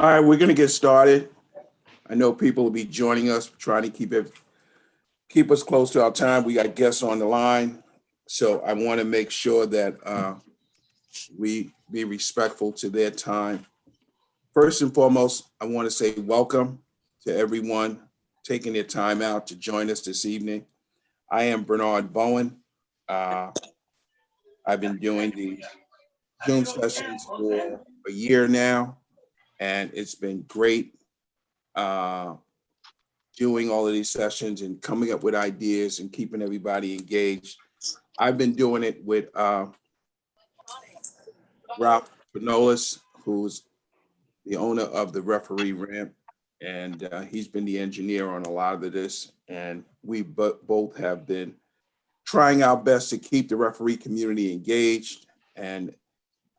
All right, we're going to get started. I know people will be joining us, trying to keep us close to our time. We got guests on the line, so I want to make sure that we be respectful to their time. First and foremost, I want to say welcome to everyone taking their time out to join us this evening. I am Bernard Bowen. I've been doing these Zoom sessions for a year now, and it's been great doing all of these sessions and coming up with ideas and keeping everybody engaged. I've been doing it with Ralph Panolis, who's the owner of the Referee Ramp, and he's been the engineer on a lot of this. And we both have been trying our best to keep the referee community engaged. And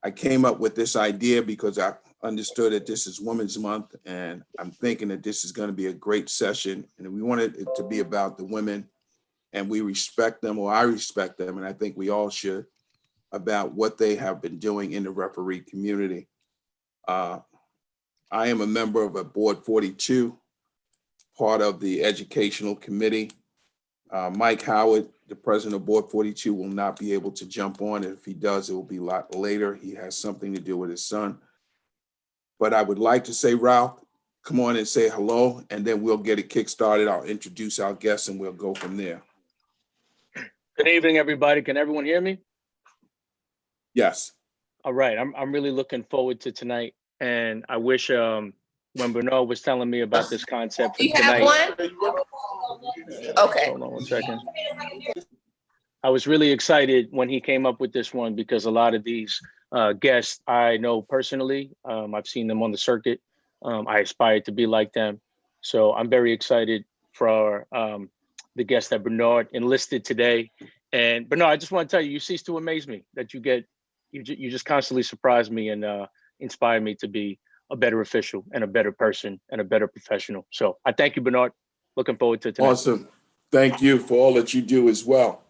I came up with this idea because I understood that this is Women's Month, and I'm thinking that this is going to be a great session. And we wanted it to be about the women, and we respect them, or I respect them, and I think we all should, about what they have been doing in the referee community. I am a member of a Board 42, part of the educational committee. Mike Howard, the president of Board 42, will not be able to jump on. If he does, it will be a lot later. He has something to do with his son. But I would like to say, Ralph, come on and say hello, and then we'll get it kick-started. I'll introduce our guests, and we'll go from there. Good evening, everybody. Can everyone hear me? Yes. All right. I'm really looking forward to tonight. And I wish when Bernard was telling me about this concept for tonight. You have one? Okay. Hold on one second. I was really excited when he came up with this one because a lot of these guests I know personally. I've seen them on the circuit. I aspire to be like them. So I'm very excited for the guests that Bernard enlisted today. And Bernard, I just want to tell you, you cease to amaze me that you just constantly surprise me and inspire me to be a better official and a better person and a better professional. So I thank you, Bernard. Looking forward to tonight. Awesome. Thank you for all that you do as well.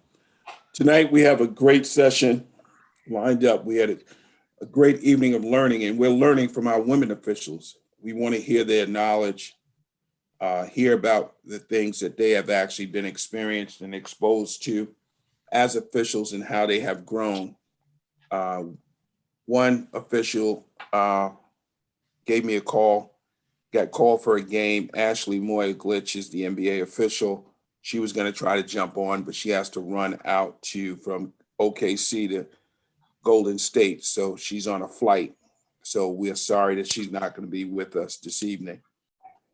Tonight, we have a great session lined up. We had a great evening of learning, and we're learning from our women officials. We want to hear their knowledge, hear about the things that they have actually been experienced and exposed to as officials and how they have grown. One official gave me a call, got called for a game. Ashley Moy Glitch is the NBA official. She was going to try to jump on, but she has to run out from OKC to Golden State. So she's on a flight. So we're sorry that she's not going to be with us this evening.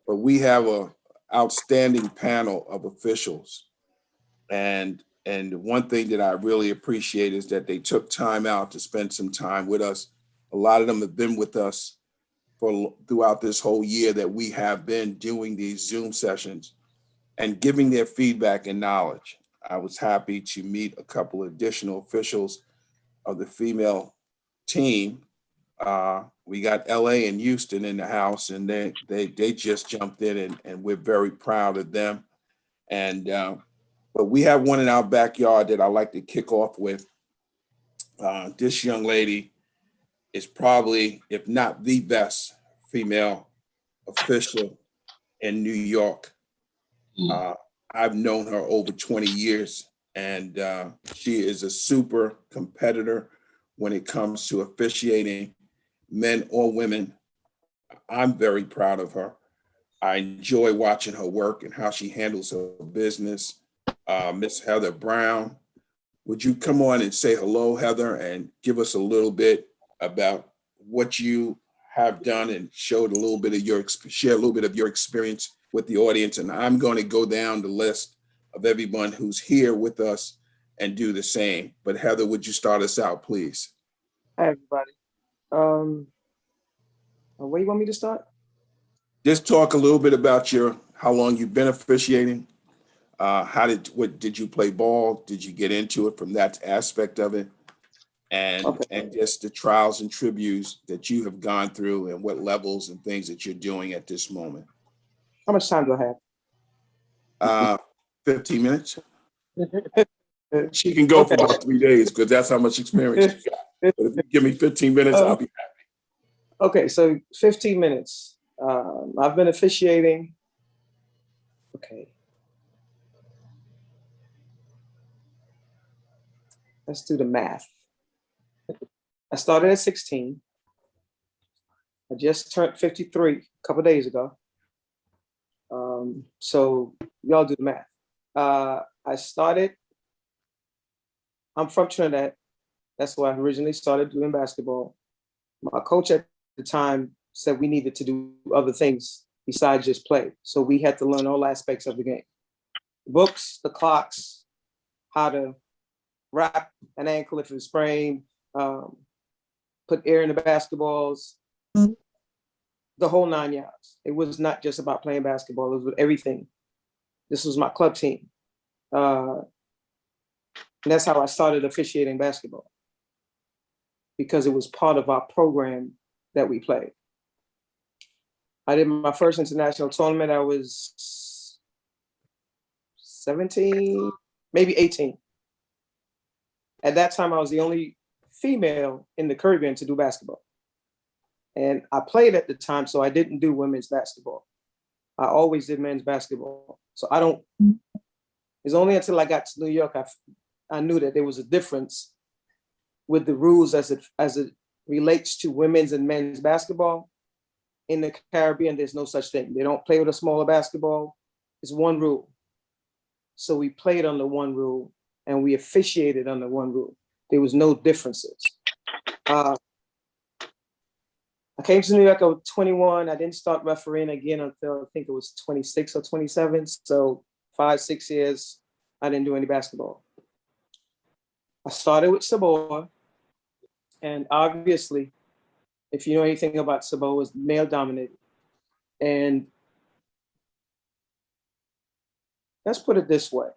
But we have an outstanding panel of officials. And one thing that I really appreciate is that they took time out to spend some time with us. A lot of them have been with us throughout this whole year that we have been doing these Zoom sessions and giving their feedback and knowledge. I was happy to meet a couple of additional officials of the female team. We got LA and Houston in the house, and they just jumped in, and we're very proud of them. And but we have one in our backyard that I like to kick off with. This young lady is probably, if not the best female official in New York. I've known her over 20 years, and she is a super competitor when it comes to officiating, men or women. I'm very proud of her. I enjoy watching her work and how she handles her business. Miss Heather Brown, would you come on and say hello, Heather, and give us a little bit about what you have done and share a little bit of your experience with the audience. And I'm going to go down the list of everyone who's here with us and do the same. But Heather, would you start us out, please? Hi, everybody. Where do you want me to start? Just talk a little bit about how long you've been officiating. Did you play ball? Did you get into it from that aspect of it? And just the trials and tributes that you have gone through and what levels and things that you're doing at this moment. How much time do I have? 15 minutes. She can go for about 3 days because that's how much experience she got. But if you give me 15 minutes, I'll be Okay, so 15 minutes. I've been officiating. Okay. Let's do the math. I started at 16. I just turned 53 a couple days ago. So y'all do the math. I'm from Trinidad. That's why I originally started doing basketball. My coach at the time said we needed to do other things besides just play. So we had to learn all aspects of the game. The books, the clocks, how to wrap an ankle if it's sprained, put air in the basketballs, the whole 9 yards. It was not just about playing basketball, it was with everything. This was my club team. And that's how I started officiating basketball, because it was part of our program that we played. I did my first international tournament. I was 17, maybe 18. At that time, I was the only female in the Caribbean to do basketball. And I played at the time, so I didn't do women's basketball. I always did men's basketball. So it's only until I got to New York, I knew that there was a difference with the rules as it relates to women's and men's basketball. In the Caribbean, there's no such thing. They don't play with a smaller basketball. It's one rule. So we played under one rule and we officiated under one rule. There was no differences. I came to New York, I was 21. I didn't start refereeing again until I think it was 26 or 27. So 5-6 years, I didn't do any basketball. I started with Bball, and obviously, if you know anything about Bball, it was male dominated. And let's put it this way.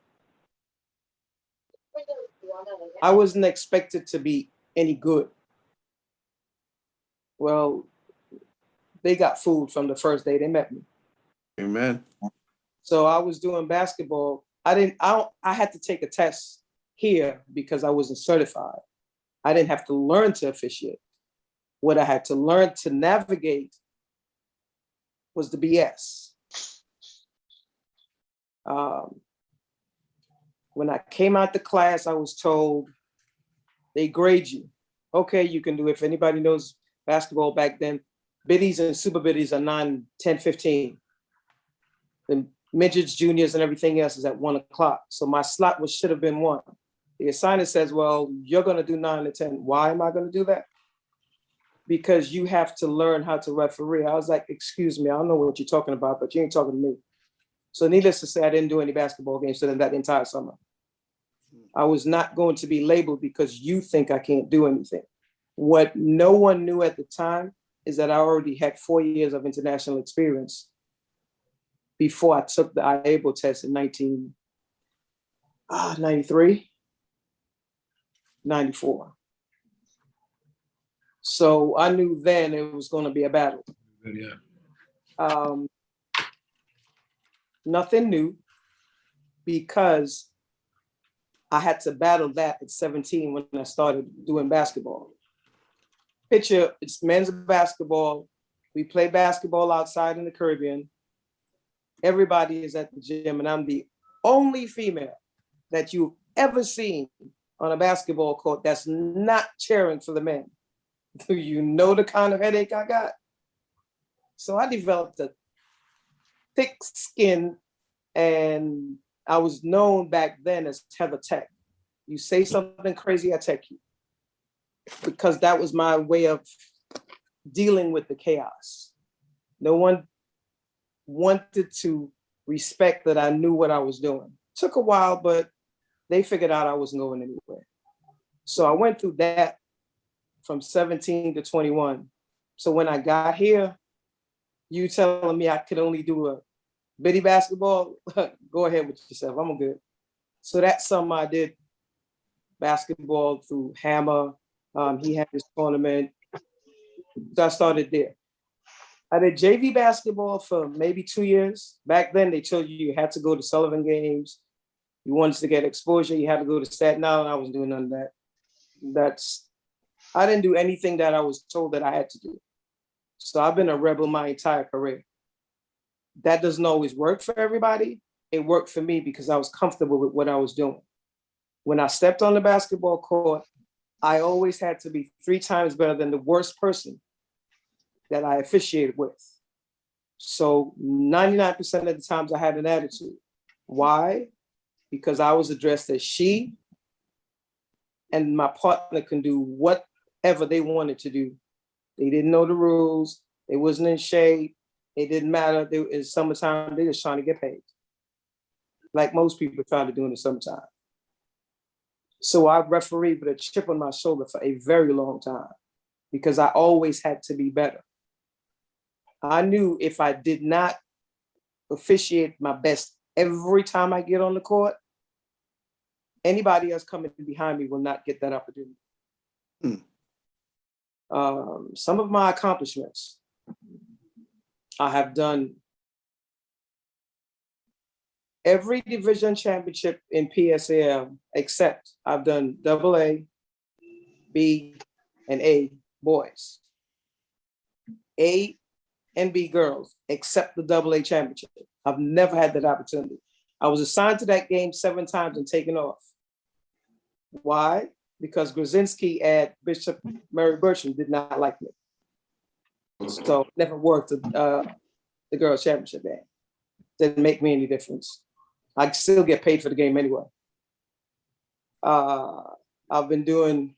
I wasn't expected to be any good. Well, they got fooled from the first day they met me. Amen. So I was doing basketball. I had to take a test here because I wasn't certified. I didn't have to learn to officiate. What I had to learn to navigate was the BS. When I came out the class, I was told they grade you. Okay, you can do, if anybody knows basketball back then, biddies and super biddies are 9, 10, 15. The midgets, juniors, and everything else is at 1 o'clock. So my slot should have been 1. The assigner says, well, you're going to do 9 to 10. Why am I going to do that? Because you have to learn how to referee. I was like, excuse me, I don't know what you're talking about, but you ain't talking to me. So needless to say, I didn't do any basketball games for them that entire summer. I was not going to be labeled because you think I can't do anything. What no one knew at the time is that I already had 4 years of international experience before I took the IABLE test in 1993, 94. So I knew then it was going to be a battle. Yeah. Nothing new, because I had to battle that at 17 when I started doing basketball. Picture, it's men's basketball. We play basketball outside in the Caribbean. Everybody is at the gym, and I'm the only female that you've ever seen on a basketball court that's not cheering for the men. Do you know the kind of headache I got? So I developed a thick skin, and I was known back then as Tether Tech. You say something crazy, I tech you. Because that was my way of dealing with the chaos. No one wanted to respect that I knew what I was doing. Took a while, but they figured out I wasn't going anywhere. So I went through that from 17 to 21. So when I got here, you telling me I could only do a bitty basketball, go ahead with yourself, I'm good. So that summer I did basketball through Hammer. He had his tournament. So I started there. I did JV basketball for maybe 2 years. Back then they told you had to go to Sullivan games. You wanted to get exposure, you had to go to Staten Island. I wasn't doing none of that. I didn't do anything that I was told that I had to do. So I've been a rebel my entire career. That doesn't always work for everybody. It worked for me because I was comfortable with what I was doing. When I stepped on the basketball court, I always had to be 3 times better than the worst person that I officiated with. So 99% of the times I had an attitude. Why? Because I was addressed as she, and my partner can do whatever they wanted to do. They didn't know the rules. They wasn't in shape. It didn't matter. It's summertime. They just trying to get paid. Like most people try to do in the summertime. So I refereed with a chip on my shoulder for a very long time because I always had to be better. I knew if I did not officiate my best every time I get on the court, anybody else coming behind me will not get that opportunity. Some of my accomplishments, I have done every division championship in PSAL except I've done AA, B, and A boys. A and B girls, except the AA championship. I've never had that opportunity. I was assigned to that game 7 times and taken off. Why? Because Grzinski at Bishop Mary Bertram did not like me. So never worked the girls championship game. Didn't make me any difference. I still get paid for the game anyway. I've been doing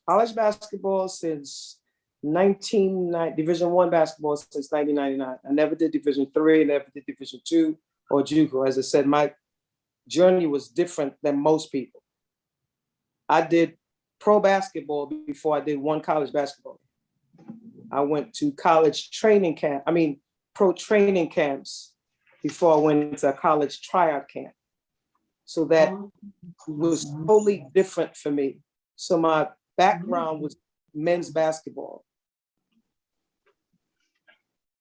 college basketball since Division I basketball since 1999. I never did Division III, never did Division II or JUCO. As I said, my journey was different than most people. I did pro basketball before I did one college basketball. I went to pro training camps before I went to a college tryout camp. So that was totally different for me. So my background was men's basketball.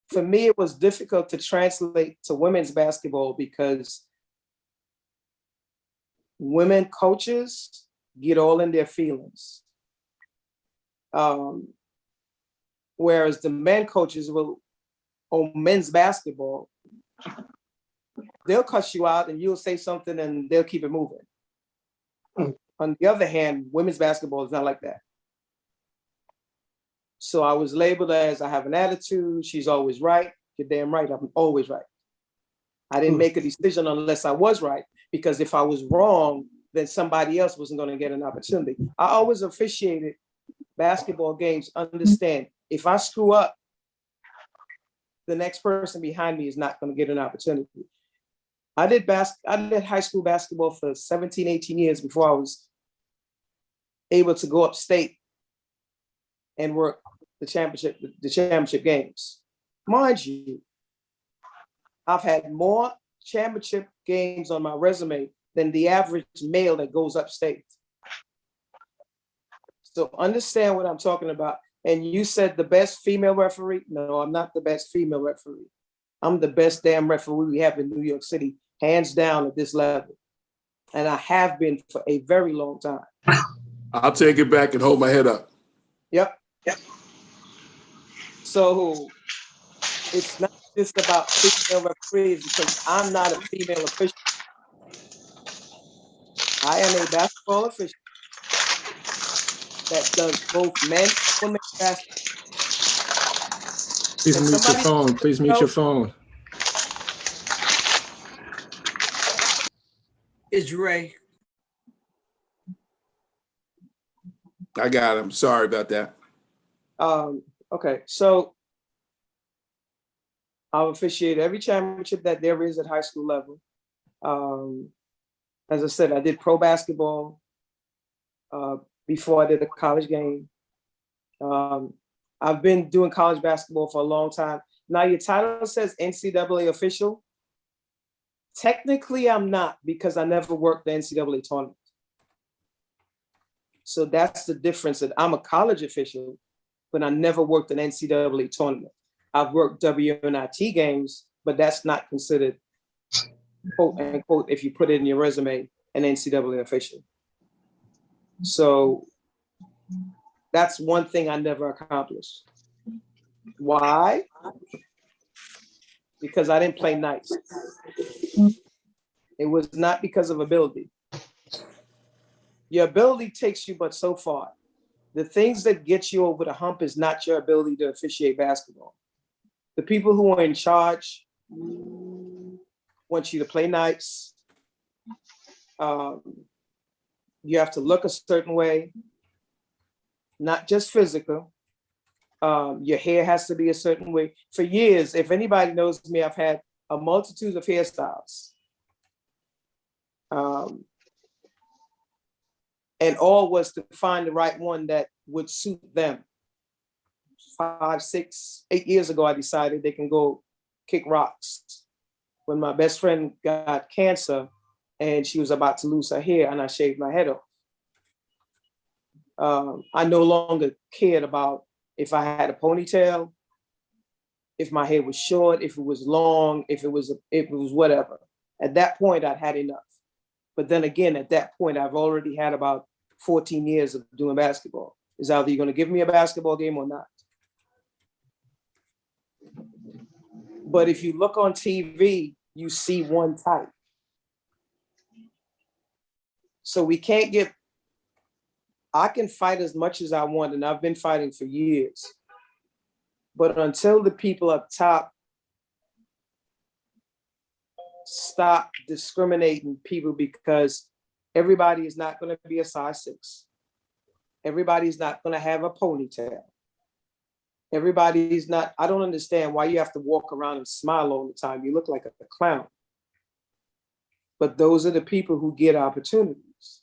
For me, it was difficult to translate to women's basketball because women coaches get all in their feelings. Whereas the men coaches will, on men's basketball, they'll cuss you out and you'll say something and they'll keep it moving. On the other hand, women's basketball is not like that. So I was labeled as I have an attitude, she's always right. You're damn right, I'm always right. I didn't make a decision unless I was right, because if I was wrong, then somebody else wasn't going to get an opportunity. I always officiated basketball games, understand, if I screw up, the next person behind me is not going to get an opportunity. I did high school basketball for 17, 18 years before I was able to go upstate and work the championship games. Mind you, I've had more championship games on my resume than the average male that goes upstate. So understand what I'm talking about. And you said the best female referee? No, I'm not the best female referee. I'm the best damn referee we have in New York City, hands down at this level. And I have been for a very long time. I'll take it back and hold my head up. Yep. So it's not just about female referees because I'm not a female official. I am a basketball official that does both men and women basketball. Please mute your phone. Please mute your phone. It's Ray. I got him. Sorry about that. Okay, so I've officiated every championship that there is at high school level. As I said, I did pro basketball before I did a college game. I've been doing college basketball for a long time. Now your title says NCAA official. Technically, I'm not because I never worked the NCAA tournament. So that's the difference. That I'm a college official, but I never worked an NCAA tournament. I've worked WNIT games, but that's not considered, quote unquote, if you put it in your resume, an NCAA official. So That's one thing I never accomplished. Why? Because I didn't play nice. It was not because of ability. Your ability takes you but so far. The things that get you over the hump is not your ability to officiate basketball. The people who are in charge want you to play nice. You have to look a certain way, not just physical. Your hair has to be a certain way. For years, if anybody knows me, I've had a multitude of hairstyles. And all was to find the right one that would suit them. 5, 6, 8 years ago, I decided they can go kick rocks. When my best friend got cancer and she was about to lose her hair and I shaved my head off. I no longer cared about if I had a ponytail, if my hair was short, if it was long, if it was whatever. At that point, I'd had enough. But then again, at that point, I've already had about 14 years of doing basketball. It's either you're going to give me a basketball game or not. But if you look on TV, you see one type. So we can't get, I can fight as much as I want, and I've been fighting for years. But until the people up top stop discriminating people, because everybody is not going to be a size 6. Everybody's not going to have a ponytail. Everybody's not, I don't understand why you have to walk around and smile all the time. You look like a clown. But those are the people who get opportunities.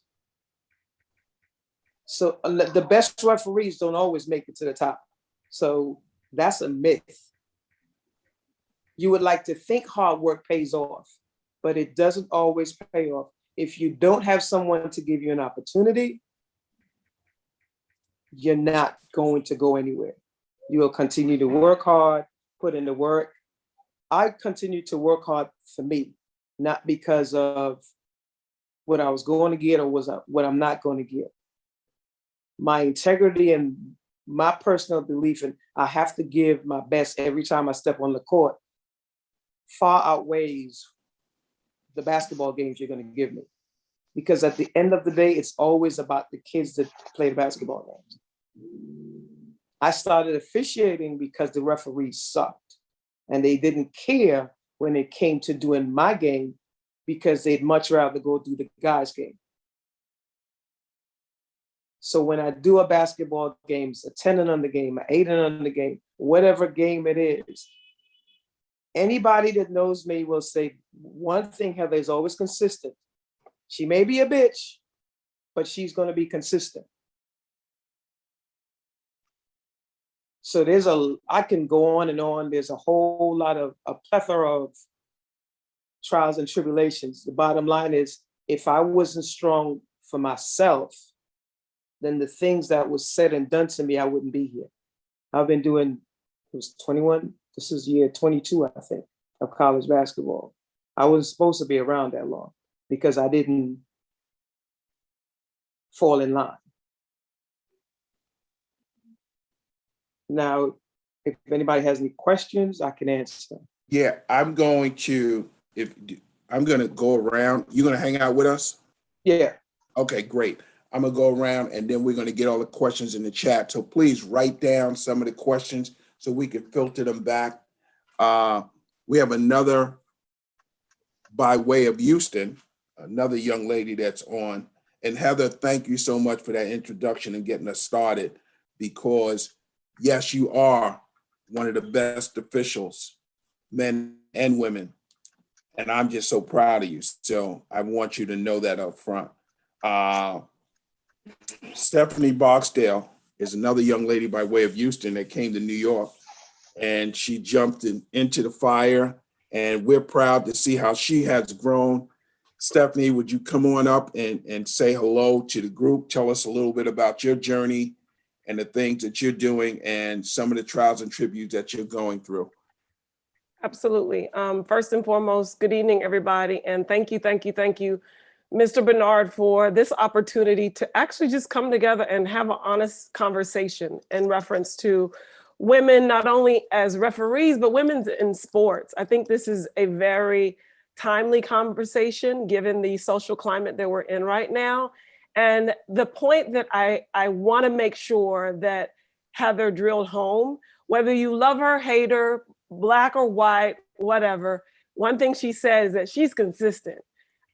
So the best referees don't always make it to the top. So that's a myth. You would like to think hard work pays off, but it doesn't always pay off. If you don't have someone to give you an opportunity, you're not going to go anywhere. You will continue to work hard, put in the work. I continue to work hard for me, not because of what I was going to get or what I'm not going to get. My integrity and my personal belief in I have to give my best every time I step on the court far outweighs the basketball games you're going to give me. Because at the end of the day, it's always about the kids that play the basketball games. I started officiating because the referees sucked and they didn't care when it came to doing my game because they'd much rather go do the guys' game. So when I do a basketball game, a 10 and under game, an 8 and under game, whatever game it is, anybody that knows me will say one thing, Heather is always consistent. She may be a bitch, but she's going to be consistent. So I can go on and on. There's a whole lot of a plethora of trials and tribulations. The bottom line is, if I wasn't strong for myself, then the things that was said and done to me, I wouldn't be here. I've been doing, it was 21, this is year 22, I think, of college basketball. I wasn't supposed to be around that long because I didn't fall in line. Now, if anybody has any questions, I can answer them. Yeah, I'm going to go around. You're going to hang out with us? Yeah. Okay, great. I'm going to go around and then we're going to get all the questions in the chat. So please write down some of the questions so we can filter them back. We have another by way of Houston, another young lady that's on. And Heather, thank you so much for that introduction and getting us started, because yes, you are one of the best officials, men and women. And I'm just so proud of you. So I want you to know that up front. Stephanie Barksdale is another young lady by way of Houston that came to New York, and she jumped into the fire, and we're proud to see how she has grown. Stephanie, would you come on up and say hello to the group? Tell us a little bit about your journey and the things that you're doing and some of the trials and tributes that you're going through. Absolutely. First and foremost, good evening, everybody. And thank you Mr. Bernard for this opportunity to actually just come together and have an honest conversation in reference to women, not only as referees, but women in sports. I think this is a very timely conversation given the social climate that we're in right now. And the point that I want to make sure that Heather drilled home, whether you love her, hate her, black or white, whatever, one thing she says is that she's consistent.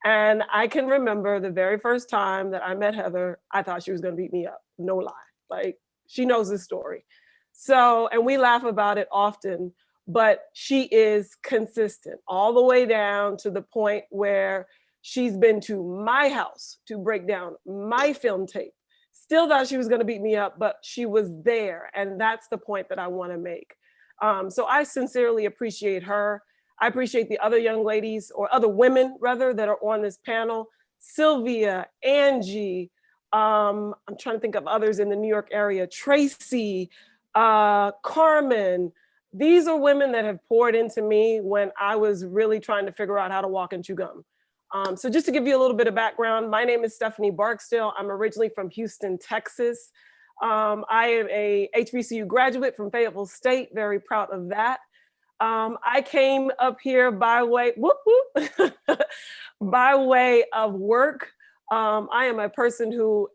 And I can remember the very first time that I met Heather, I thought she was going to beat me up. No lie. Like, she knows this story. So, and we laugh about it often, but she is consistent all the way down to the point where she's been to my house to break down my film tape. Still thought she was going to beat me up, but she was there. And that's the point that I want to make. So I sincerely appreciate her. I appreciate the other young ladies, or other women rather, that are on this panel. Sylvia, Angie, I'm trying to think of others in the New York area, Tracy, Carmen. These are women that have poured into me when I was really trying to figure out how to walk and chew gum. So just to give you a little bit of background, my name is Stephanie Barksdale. I'm originally from Houston, Texas. I am a HBCU graduate from Fayetteville State, very proud of that. I came up here by way, whoop, whoop, by way of work. I am a person who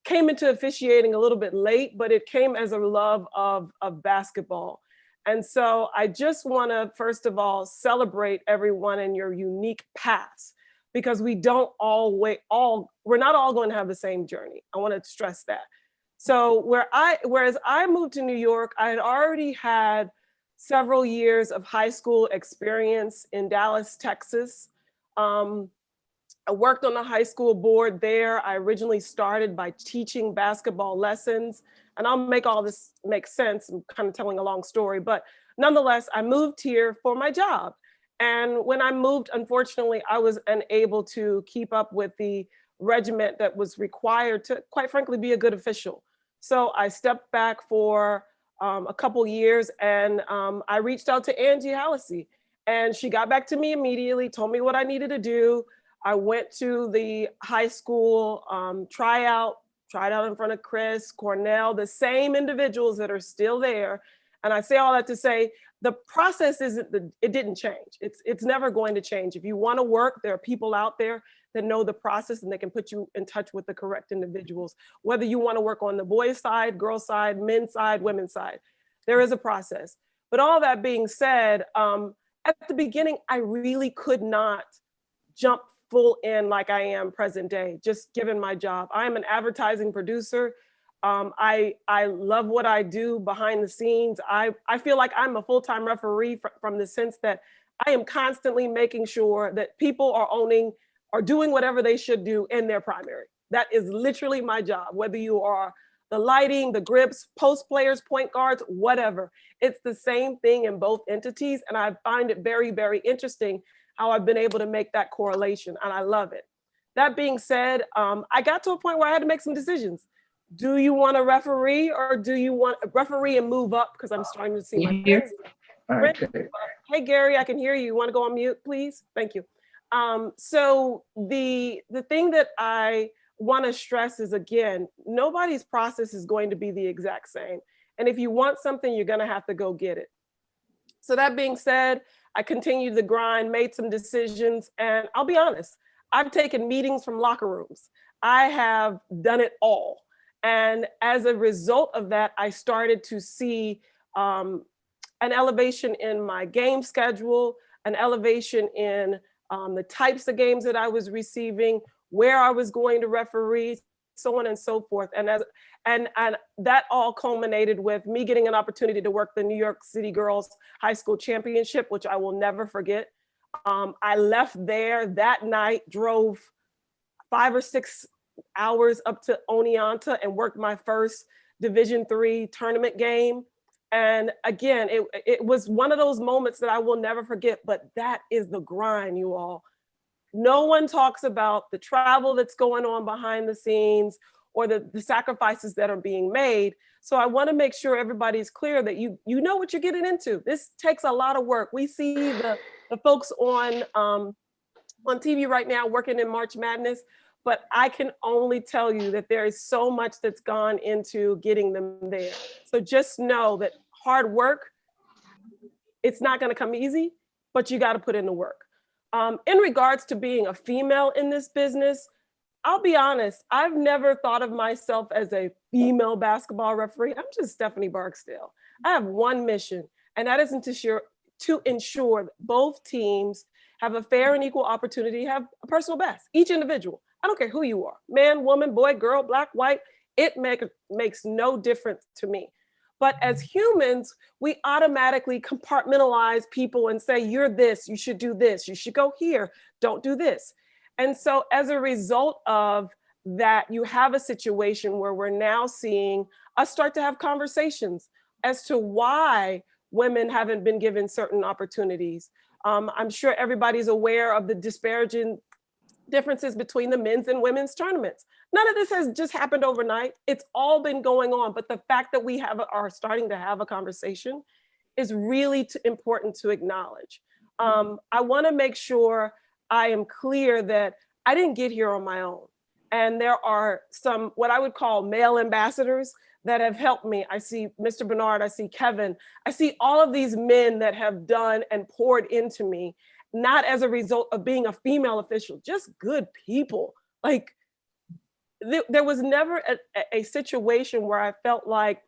came into officiating a little bit late, but it came as a love of basketball. And so I just want to, first of all, celebrate everyone in your unique paths, because we're not all going to have the same journey. I want to stress that. So whereas I moved to New York, I had already had several years of high school experience in Dallas, Texas. I worked on the high school board there. I originally started by teaching basketball lessons, and I'll make all this make sense. I'm kind of telling a long story, but nonetheless, I moved here for my job. And when I moved, unfortunately, I was unable to keep up with the regiment that was required to, quite frankly, be a good official. So I stepped back for a couple years, and I reached out to Angie Hallisey, and she got back to me immediately, told me what I needed to do. I went to the high school tried out in front of Chris, Cornell, the same individuals that are still there. And I say all that to say, the process it didn't change. It's never going to change. If you want to work, there are people out there that know the process, and they can put you in touch with the correct individuals. Whether you want to work on the boys' side, girls' side, men's side, women's side, there is a process. But all that being said, at the beginning, I really could not jump full in like I am present day, just given my job. I am an advertising producer. I love what I do behind the scenes. I feel like I'm a full-time referee from the sense that I am constantly making sure that people are doing whatever they should do in their primary. That is literally my job, whether you are the lighting, the grips, post players, point guards, whatever. It's the same thing in both entities. And I find it very, very interesting how I've been able to make that correlation, and I love it. That being said, I got to a point where I had to make some decisions. Do you want to referee, or do you want a referee and move up? Because I'm starting to see my friends. Okay. Hey, Gary, I can hear you. You want to go on mute, please? Thank you. So the thing that I want to stress is, again, nobody's process is going to be the exact same. And if you want something, you're going to have to go get it. So that being said, I continued the grind, made some decisions, and I'll be honest, I've taken meetings from locker rooms. I have done it all. And as a result of that, I started to see an elevation in my game schedule, an elevation in the types of games that I was receiving, where I was going to referee, so on and so forth. And that all culminated with me getting an opportunity to work the New York City Girls High School Championship, which I will never forget. I left there that night, drove 5 or 6 hours up to Oneonta and worked my first Division III tournament game. And again, it was one of those moments that I will never forget, but that is the grind, you all. No one talks about the travel that's going on behind the scenes, or the sacrifices that are being made. So I want to make sure everybody's clear that you know what you're getting into. This takes a lot of work. We see the folks on on TV right now working in March Madness, but I can only tell you that there is so much that's gone into getting them there. So just know that hard work, it's not going to come easy, but you got to put in the work. In regards to being a female in this business, I'll be honest, I've never thought of myself as a female basketball referee. I'm just Stephanie Barksdale. I have one mission, and that is to ensure that both teams have a fair and equal opportunity, have a personal best, each individual. I don't care who you are, man, woman, boy, girl, black, white, it makes no difference to me. But as humans, we automatically compartmentalize people and say, you're this, you should do this, you should go here, don't do this. And so as a result of that, you have a situation where we're now seeing us start to have conversations as to why women haven't been given certain opportunities. I'm sure everybody's aware of the disparaging differences between the men's and women's tournaments. None of this has just happened overnight. It's all been going on, but the fact that we are starting to have a conversation is really important to acknowledge. I want to make sure I am clear that I didn't get here on my own. And there are some, what I would call male ambassadors that have helped me. I see Mr. Bernard, I see Kevin, I see all of these men that have done and poured into me, not as a result of being a female official, just good people. Like there was never a situation where I felt like,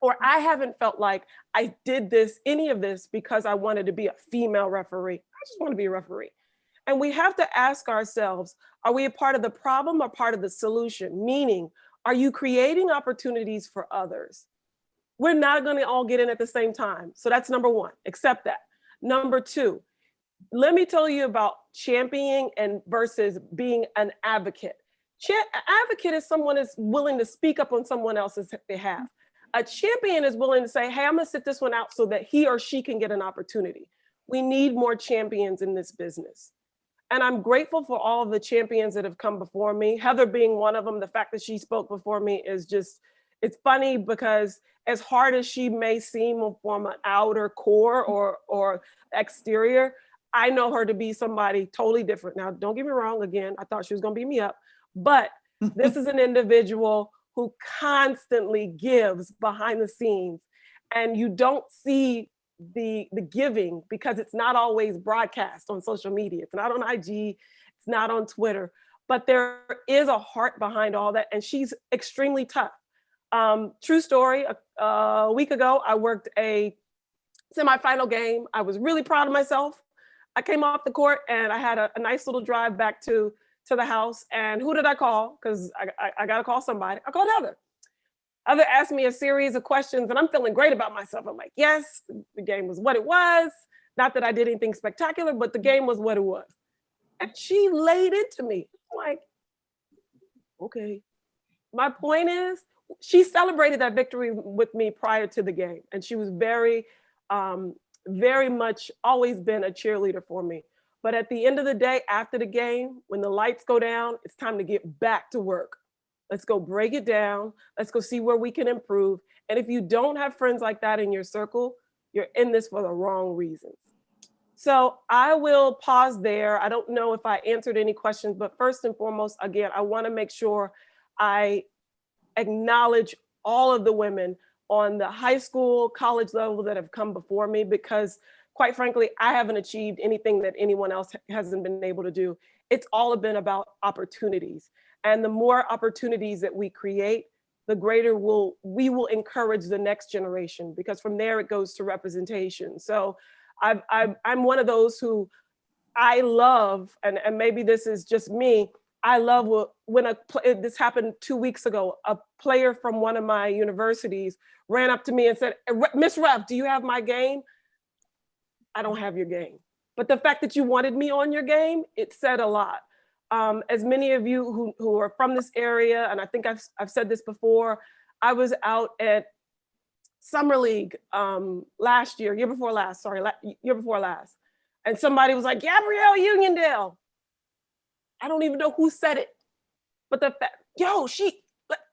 or I haven't felt like I did any of this because I wanted to be a female referee. I just want to be a referee. And we have to ask ourselves, are we a part of the problem or part of the solution? Meaning, are you creating opportunities for others? We're not going to all get in at the same time. So that's number one, accept that. Number two, let me tell you about championing and versus being an advocate. An advocate is someone that's willing to speak up on someone else's behalf. A champion is willing to say, hey, I'm gonna sit this one out so that he or she can get an opportunity. We need more champions in this business. And I'm grateful for all of the champions that have come before me. Heather being one of them, the fact that she spoke before me is just, it's funny because as hard as she may seem from an outer core or exterior, I know her to be somebody totally different. Now, don't get me wrong, again, I thought she was gonna beat me up, but this is an individual who constantly gives behind the scenes, and you don't see the giving because it's not always broadcast on social media. It's not on IG, it's not on Twitter, but there is a heart behind all that, and she's extremely tough. True story, a week ago, I worked a semifinal game. I was really proud of myself. I came off the court and I had a nice little drive back to the house. And who did I call? Because I got to call somebody. I called Heather. Heather asked me a series of questions and I'm feeling great about myself. I'm like, yes, the game was what it was. Not that I did anything spectacular, but the game was what it was. And she laid into me. I'm like, okay. My point is, she celebrated that victory with me prior to the game. And she was very much always been a cheerleader for me. But at the end of the day, after the game, when the lights go down, it's time to get back to work. Let's go break it down. Let's go see where we can improve. And if you don't have friends like that in your circle, you're in this for the wrong reasons. So I will pause there. I don't know if I answered any questions, but first and foremost, again, I want to make sure I acknowledge all of the women on the high school, college level that have come before me, because quite frankly, I haven't achieved anything that anyone else hasn't been able to do. It's all been about opportunities. And the more opportunities that we create, the greater we will encourage the next generation, because from there it goes to representation. So I'm one of those who I love, and maybe this is just me, I love when this happened 2 weeks ago, a player from one of my universities ran up to me and said, Miss Ref, do you have my game? I don't have your game. But the fact that you wanted me on your game, it said a lot. As many of you who are from this area, and I think I've said this before, I was out at Summer League year before last. And somebody was like, Gabrielle Uniondale. I don't even know who said it. But the fact,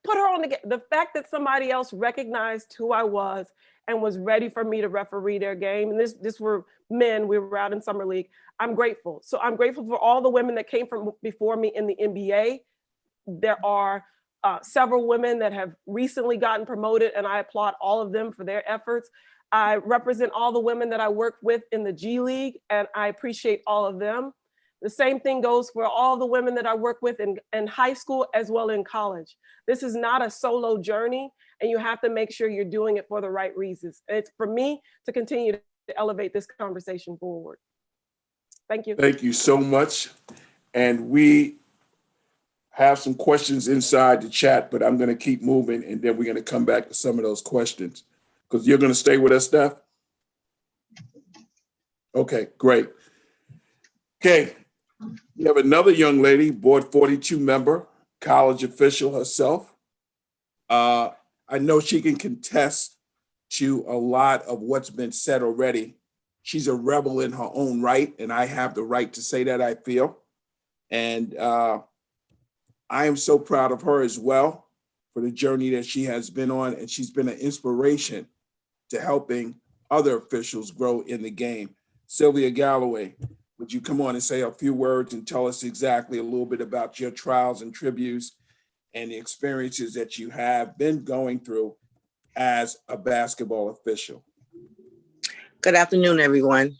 put her on the fact that somebody else recognized who I was and was ready for me to referee their game. And this were men, we were out in summer league. I'm grateful. So I'm grateful for all the women that came from before me in the NBA. There are several women that have recently gotten promoted, and I applaud all of them for their efforts. I represent all the women that I work with in the G League, and I appreciate all of them. The same thing goes for all the women that I work with in high school as well in college. This is not a solo journey, and you have to make sure you're doing it for the right reasons. It's for me to continue to elevate this conversation forward. Thank you. Thank you so much. And we have some questions inside the chat, but I'm going to keep moving, and then we're going to come back to some of those questions. Because you're going to stay with us, Steph? Okay, great. Okay, we have another young lady, Board 42 member, college official herself. I know she can contest to a lot of what's been said already. She's a rebel in her own right, and I have the right to say that, I feel. And I am so proud of her as well for the journey that she has been on, and she's been an inspiration to helping other officials grow in the game. Sylvia Ganaway, would you come on and say a few words and tell us exactly a little bit about your trials and tributes and the experiences that you have been going through as a basketball official? Good afternoon, everyone.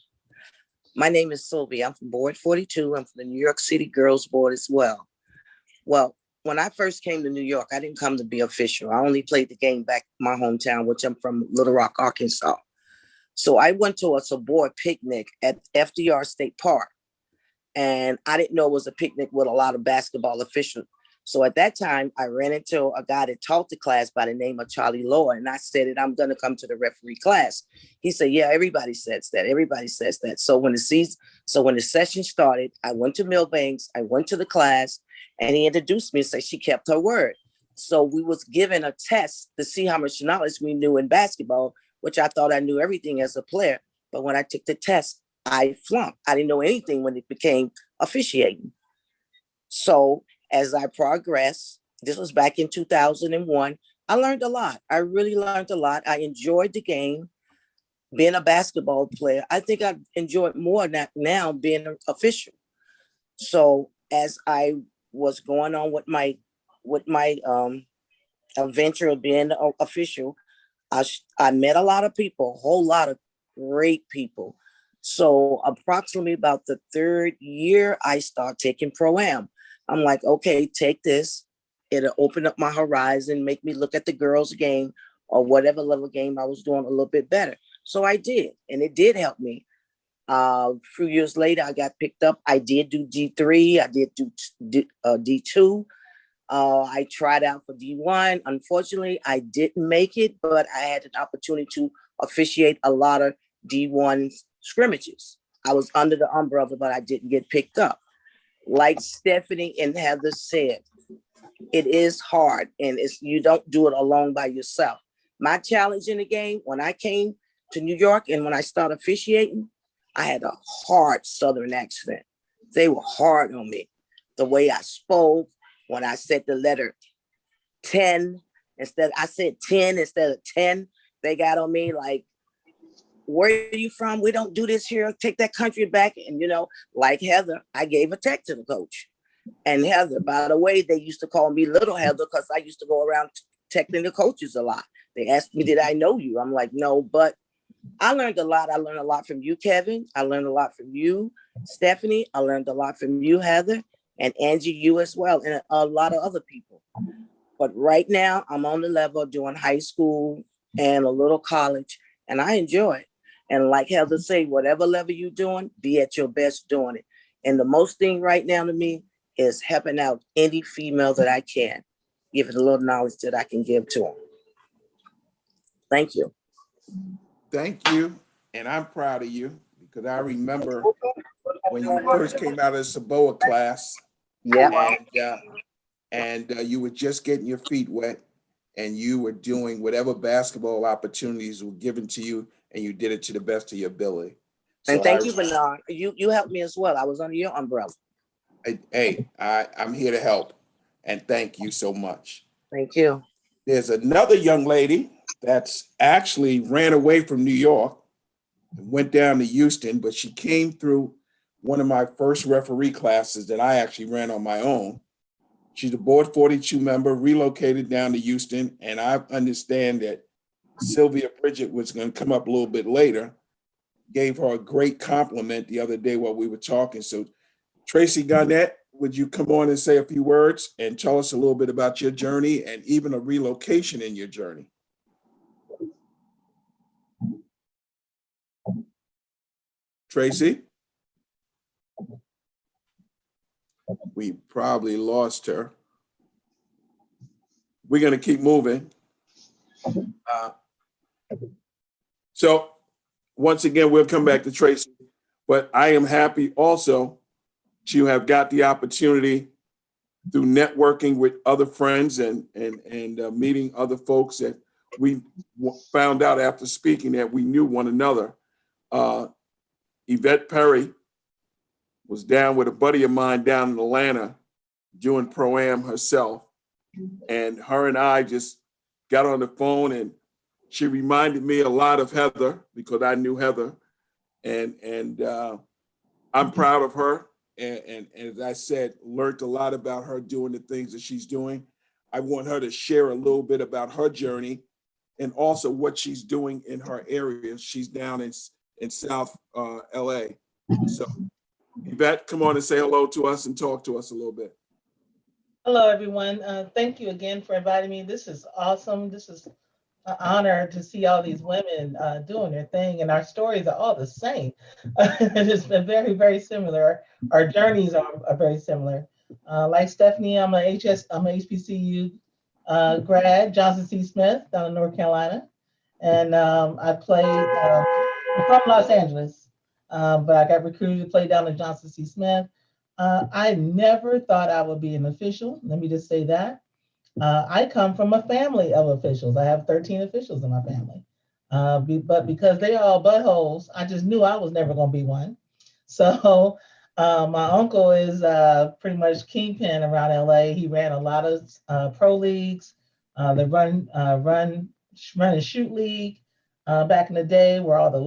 My name is Sylvia. I'm from Board 42. I'm from the New York City Girls Board as well. Well, when I first came to New York, I didn't come to be official. I only played the game back in my hometown, which I'm from Little Rock, Arkansas. So I went to a board picnic at FDR State Park, and I didn't know it was a picnic with a lot of basketball officials. So at that time, I ran into a guy that taught the class by the name of Charlie Lohr, and I said that I'm going to come to the referee class. He said, yeah, everybody says that. Everybody says that. So when the session started, I went to Milbanks, I went to the class, and he introduced me and said she kept her word. So we was given a test to see how much knowledge we knew in basketball, which I thought I knew everything as a player. But when I took the test, I flunked. I didn't know anything when it became officiating. So as I progressed, this was back in 2001, I learned a lot. I really learned a lot. I enjoyed the game, being a basketball player. I think I enjoyed more now being an official. So as I was going on with my adventure of being an official, I met a lot of people, a whole lot of great people. So approximately about the third year, I start taking Pro-Am. I'm like, okay, take this. It'll open up my horizon, make me look at the girls' game or whatever level game I was doing a little bit better. So I did, and it did help me. A few years later, I got picked up. I did do D3. I did do D2. I tried out for D1. Unfortunately, I didn't make it, but I had an opportunity to officiate a lot of D1 scrimmages. I was under the umbrella, but I didn't get picked up. Like Stephanie and Heather said, it is hard, and you don't do it alone by yourself. My challenge in the game, when I came to New York and when I started officiating, I had a hard Southern accent. They were hard on me. The way I spoke, when I said the letter 10, I said 10 instead of 10, they got on me like, where are you from? We don't do this here. Take that country back. And, like Heather, I gave a tech to the coach. And Heather, by the way, they used to call me Little Heather because I used to go around texting the coaches a lot. They asked me, did I know you? I'm like, no, but I learned a lot. I learned a lot from you, Kevin. I learned a lot from you, Stephanie. I learned a lot from you, Heather, and Angie, you as well, and a lot of other people. But right now, I'm on the level of doing high school and a little college, and I enjoy it. And like Heather say, whatever level you're doing, be at your best doing it. And the most thing right now to me is helping out any female that I can, give it a little knowledge that I can give to them. Thank you. Thank you. And I'm proud of you because I remember when you first came out of the Saboa class. Yeah. And you were just getting your feet wet and you were doing whatever basketball opportunities were given to you, and you did it to the best of your ability. So and thank you, Bernard. You helped me as well. I was under your umbrella. I'm here to help, and thank you so much. Thank you. There's another young lady that's actually ran away from New York and went down to Houston, but she came through one of my first referee classes that I actually ran on my own. She's a board 42 member, relocated down to Houston, and I understand that Sylvia Bridget was going to come up a little bit later. Gave her a great compliment the other day while we were talking. So Tracy Garnett, would you come on and say a few words and tell us a little bit about your journey and even a relocation in your journey? Tracy? We probably lost her. We're going to keep moving. So once again, we'll come back to Tracy, but I am happy also to have got the opportunity through networking with other friends and meeting other folks that we found out after speaking that we knew one another. Yvette Perry was down with a buddy of mine down in Atlanta doing Pro-Am herself. And her and I just got on the phone, and she reminded me a lot of Heather because I knew Heather. And I'm proud of her. And as I said, learned a lot about her doing the things that she's doing. I want her to share a little bit about her journey and also what she's doing in her area. She's down in South LA. So Yvette, come on and say hello to us and talk to us a little bit. Hello, everyone. Thank you again for inviting me. This is awesome. This is an honor to see all these women doing their thing, and our stories are all the same. It's been very, very similar. Our journeys are very similar. Like Stephanie, I'm a HBCU grad, Johnson C. Smith, down in North Carolina, and I played. I'm from Los Angeles, but I got recruited to play down at Johnson C. Smith. I never thought I would be an official. Let me just say that. I come from a family of officials. I have 13 officials in my family. But because they are all buttholes, I just knew I was never going to be one. So my uncle is pretty much kingpin around LA. He ran a lot of pro leagues. The run and shoot league back in the day where all the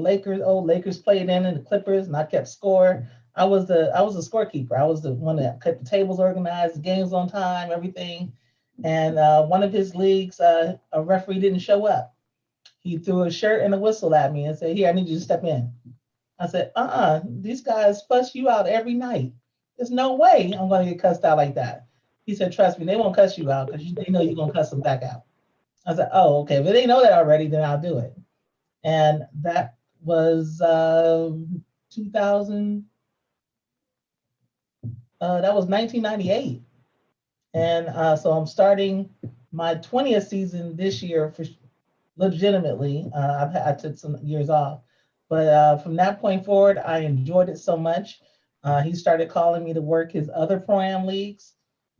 old Lakers played in and the Clippers, and I kept score. I was the scorekeeper. I was the one that kept the tables organized, the games on time, everything. And one of his leagues, a referee didn't show up. He threw a shirt and a whistle at me and said, "Here, I need you to step in." I said, these guys fuss you out every night. There's no way I'm going to get cussed out like that. He said, "Trust me, they won't cuss you out because they know you're going to cuss them back out." I said, "Oh, okay. But they know that already, then I'll do it." And that was 1998. And so I'm starting my 20th season this year for legitimately. I took some years off, but from that point forward, I enjoyed it so much. He started calling me to work his other Pro-Am leagues.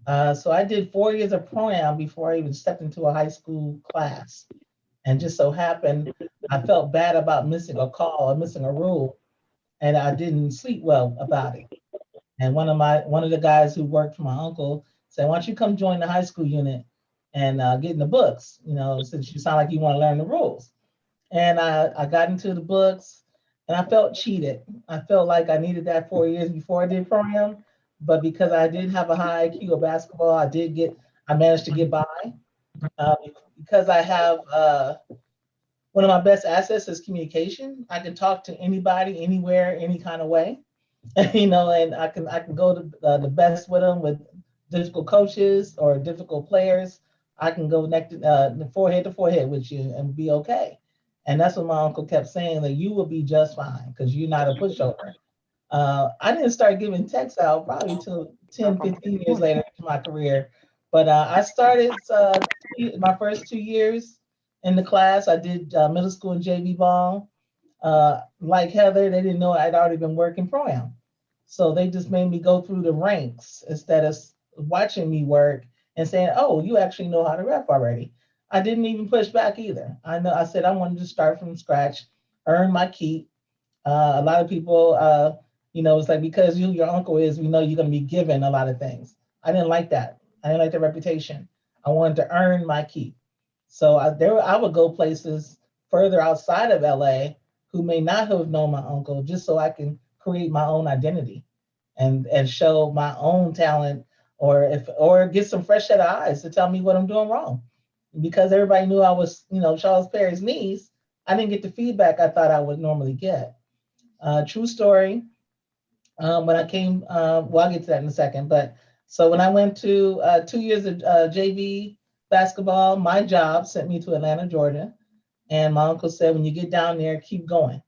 So I did 4 years of Pro-Am before I even stepped into a high school class. And just so happened, I felt bad about missing a call or missing a rule, and I didn't sleep well about it. And one of the guys who worked for my uncle said, "Why don't you come join the high school unit and get in the books, since you sound like you want to learn the rules." And I got into the books, and I felt cheated. I felt like I needed that 4 years before I did Pro-Am, but because I did have a high IQ of basketball, I managed to get by. Because I have one of my best assets is communication. I can talk to anybody, anywhere, any kind of way. And I can go to the best with them, with difficult coaches or difficult players. I can go forehead to forehead with you and be okay. And that's what my uncle kept saying, that you will be just fine because you're not a pushover. I didn't start giving texts out probably until 10, 15 years later in my career. But I started my first 2 years in the class. I did middle school and JV ball. Like Heather, they didn't know I'd already been working Pro-Am. So they just made me go through the ranks instead of watching me work and saying, "Oh, you actually know how to ref already." I didn't even push back either. I said I wanted to start from scratch, earn my keep. A lot of people, it's like, because your uncle is, we know you're going to be given a lot of things. I didn't like that. I didn't like the reputation. I wanted to earn my keep. So I would go places further outside of LA who may not have known my uncle, just so I can create my own identity and show my own talent, or get some fresh set of eyes to tell me what I'm doing wrong. Because everybody knew I was, Charles Perry's niece, I didn't get the feedback I thought I would normally get. True story. When I came, well, I'll get to that in a second. But so when I went to 2 years of JV basketball, my job sent me to Atlanta, Georgia. And my uncle said, when you get down there, keep going.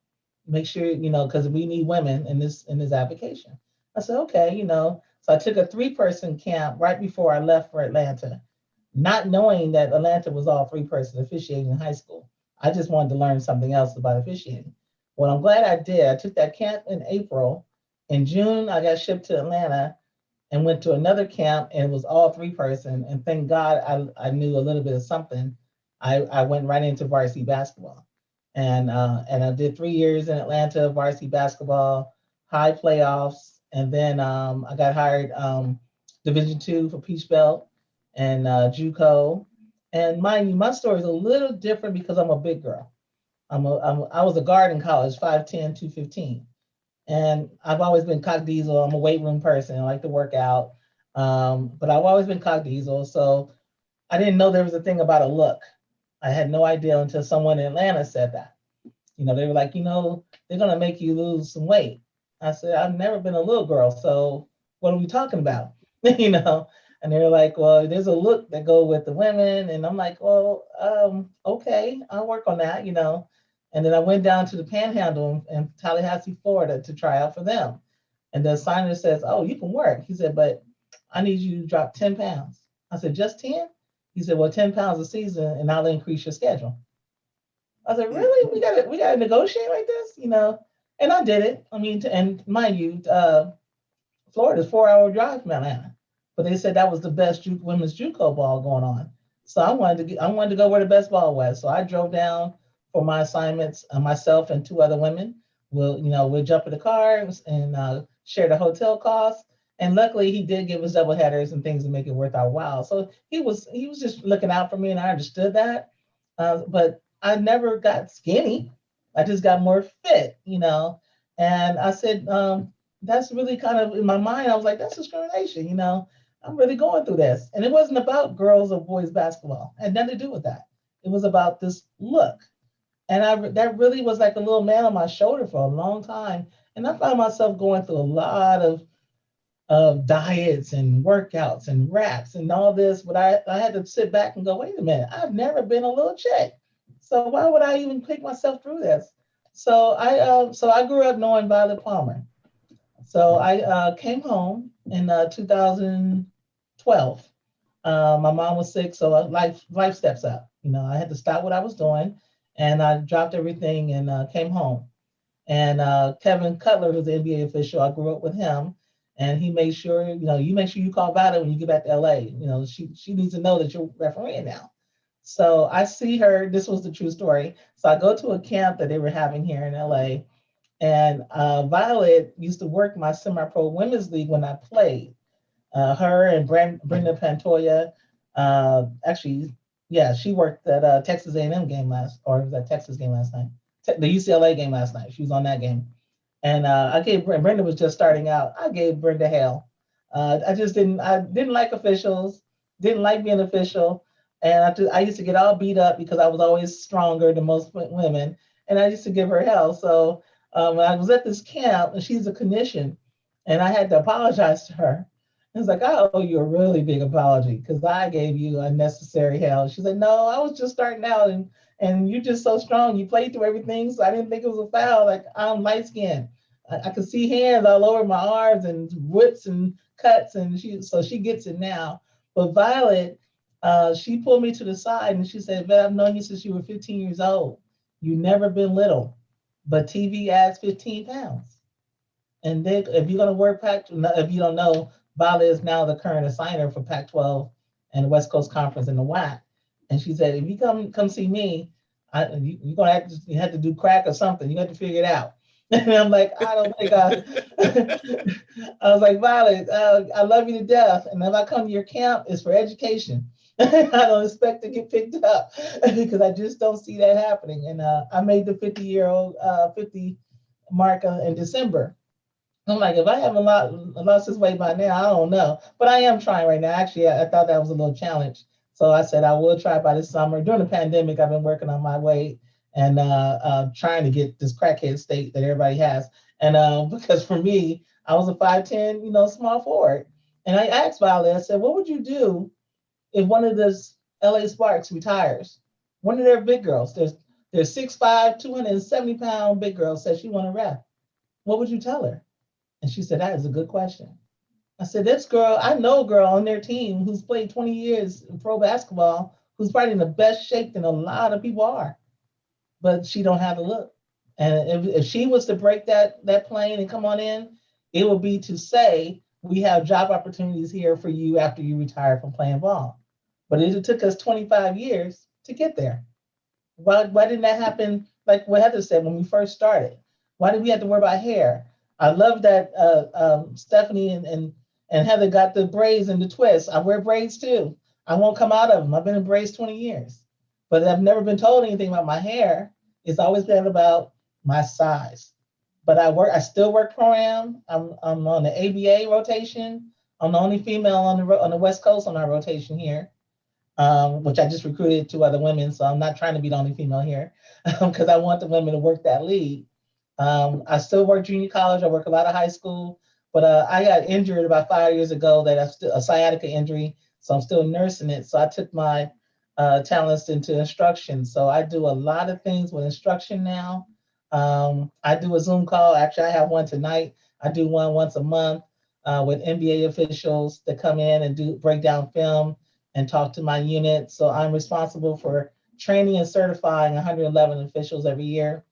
Make sure, because we need women in this application. I said, okay, So I took a 3-person camp right before I left for Atlanta, not knowing that Atlanta was all 3-person officiating in high school. I just wanted to learn something else about officiating. Well, I'm glad I did. I took that camp in April. In June, I got shipped to Atlanta and went to another camp, and it was all 3-person. And thank God I knew a little bit of something. I went right into varsity basketball. And I did 3 years in Atlanta, varsity basketball, high playoffs. And then I got hired Division II for Peach Belt and JUCO. And mind you, my story is a little different because I'm a big girl. I was a guard in college, 5'10", 215. And I've always been cock diesel. I'm a weight room person. I like to work out. But I've always been cock diesel. So I didn't know there was a thing about a look. I had no idea until someone in Atlanta said that. They were like, they're going to make you lose some weight. I said, I've never been a little girl. So what are we talking about? And they were like, well, there's a look that go with the women. And I'm like, well, okay, I'll work on that, And then I went down to the Panhandle in Tallahassee, Florida to try out for them. And the assigner says, oh, you can work. He said, but I need you to drop 10 pounds. I said, just 10? He said, well, 10 pounds a season and I'll increase your schedule. I said, really? We gotta negotiate like this, And I did it. I mean, and mind you, Florida's 4-hour drive from Atlanta. But they said that was the best women's JUCO ball going on. So I wanted to go where the best ball was. So I drove down for my assignments, myself and 2 other women. We'll jump in the car and share the hotel costs. And luckily, he did give us double headers and things to make it worth our while. So he was just looking out for me, and I understood that. But I never got skinny. I just got more fit, And I said, that's really kind of in my mind. I was like, that's discrimination, I'm really going through this. And it wasn't about girls or boys basketball. It had nothing to do with that. It was about this look. And that really was like a little man on my shoulder for a long time. And I found myself going through a lot of diets and workouts and wraps and all this, but I had to sit back and go, wait a minute, I've never been a little chick. So why would I even pick myself through this? So I grew up knowing Violet Palmer. So I came home in 2012. My mom was sick, so life steps up. I had to stop what I was doing, and I dropped everything and came home. And Kevin Cutler, who's the NBA official, I grew up with him. And he made sure, you make sure you call Violet when you get back to LA. She needs to know that you're refereeing now. So I see her, this was the true story. So I go to a camp that they were having here in LA. And Violet used to work my semi-pro women's league when I played. Her and Brenda Pantoya, she worked at Texas A&M game or it was that Texas game last night. The UCLA game last night. She was on that game. And Brenda was just starting out. I gave Brenda hell. I didn't like officials, didn't like being official. And I used to get all beat up because I was always stronger than most women. And I used to give her hell. So when I was at this camp, and she's a clinician, and I had to apologize to her. I was like, I owe you a really big apology because I gave you unnecessary hell. She said, no, I was just starting out and you're just so strong. You played through everything, so I didn't think it was a foul. Like, I'm light skinned. I could see hands all over my arms and whips and cuts, and she gets it now. But Violet, she pulled me to the side and she said, Yvette, I've known you since you were 15 years old. You've never been little, but TV adds 15 pounds. And then if you're gonna work if you don't know, Violet is now the current assigner for Pac-12 and the West Coast Conference and the WAC. And she said, if you come see me, you're gonna have to do crack or something. You have to figure it out. And I'm like, I don't think I was like, Violet, I love you to death. And if I come to your camp, it's for education. I don't expect to get picked up because I just don't see that happening. And I made the 50 mark in December. I'm like, if I haven't lost this weight by now, I don't know. But I am trying right now. Actually, I thought that was a little challenge. So I said I will try by this summer. During the pandemic, I've been working on my weight and trying to get this crackhead state that everybody has. And because for me, I was a 5'10", small forward. And I asked Violet, I said, what would you do if one of those LA Sparks retires? One of their big girls, there's 6'5", 270-pound big girl says she want to ref. What would you tell her? And she said, that is a good question. I said, this girl, I know a girl on their team who's played 20 years in pro basketball, who's probably in the best shape than a lot of people are, but she don't have the look. And if she was to break that plane and come on in, it would be to say, we have job opportunities here for you after you retire from playing ball. But it took us 25 years to get there. Why didn't that happen, like what Heather said, when we first started? Why did we have to worry about hair? I love that Stephanie and Heather got the braids and the twists. I wear braids too. I won't come out of them. I've been in braids 20 years. But I've never been told anything about my hair. It's always been about my size. But I still work pro-am. I'm on the ABA rotation. I'm the only female on the West Coast on our rotation here, which I just recruited 2 other women. So I'm not trying to be the only female here because I want the women to work that league. I still work junior college. I work a lot of high school, but I got injured about 5 years ago a sciatica injury. So I'm still nursing it. So I took my talents into instruction. So I do a lot of things with instruction now. I do a Zoom call. Actually, I have one tonight. I do one once a month with NBA officials that come in and break down film and talk to my unit. So I'm responsible for training and certifying 111 officials every year.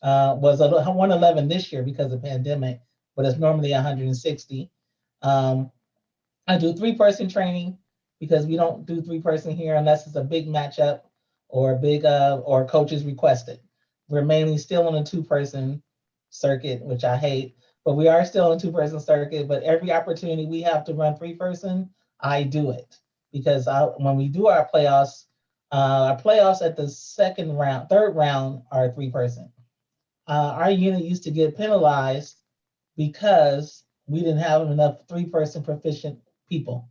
Was 111 this year because of the pandemic, but it's normally 160. I do 3-person training because we don't do 3-person here unless it's a big matchup or a big or coaches requested. We're mainly still on a 2-person circuit, which I hate, but we are still on a 2-person circuit. But every opportunity we have to run 3-person, I do it because when we do our playoffs at the third round are 3-person. Our unit used to get penalized because we didn't have enough 3-person proficient people.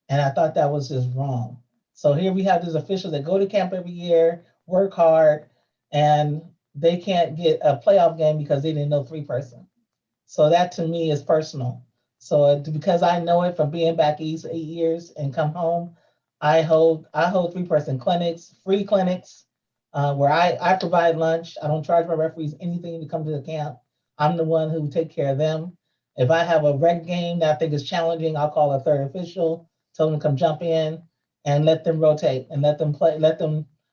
And I thought that was just wrong. So here we have these officials that go to camp every year, work hard, and they can't get a playoff game because they didn't know 3-person. So that to me is personal. So because I know it from being back east 8 years and come home, I hold 3-person clinics, free clinics, where I provide lunch. I don't charge my referees anything to come to the camp. I'm the one who take care of them. If I have a rec game that I think is challenging, I'll call a third official, tell them to come jump in and let them rotate and let them play,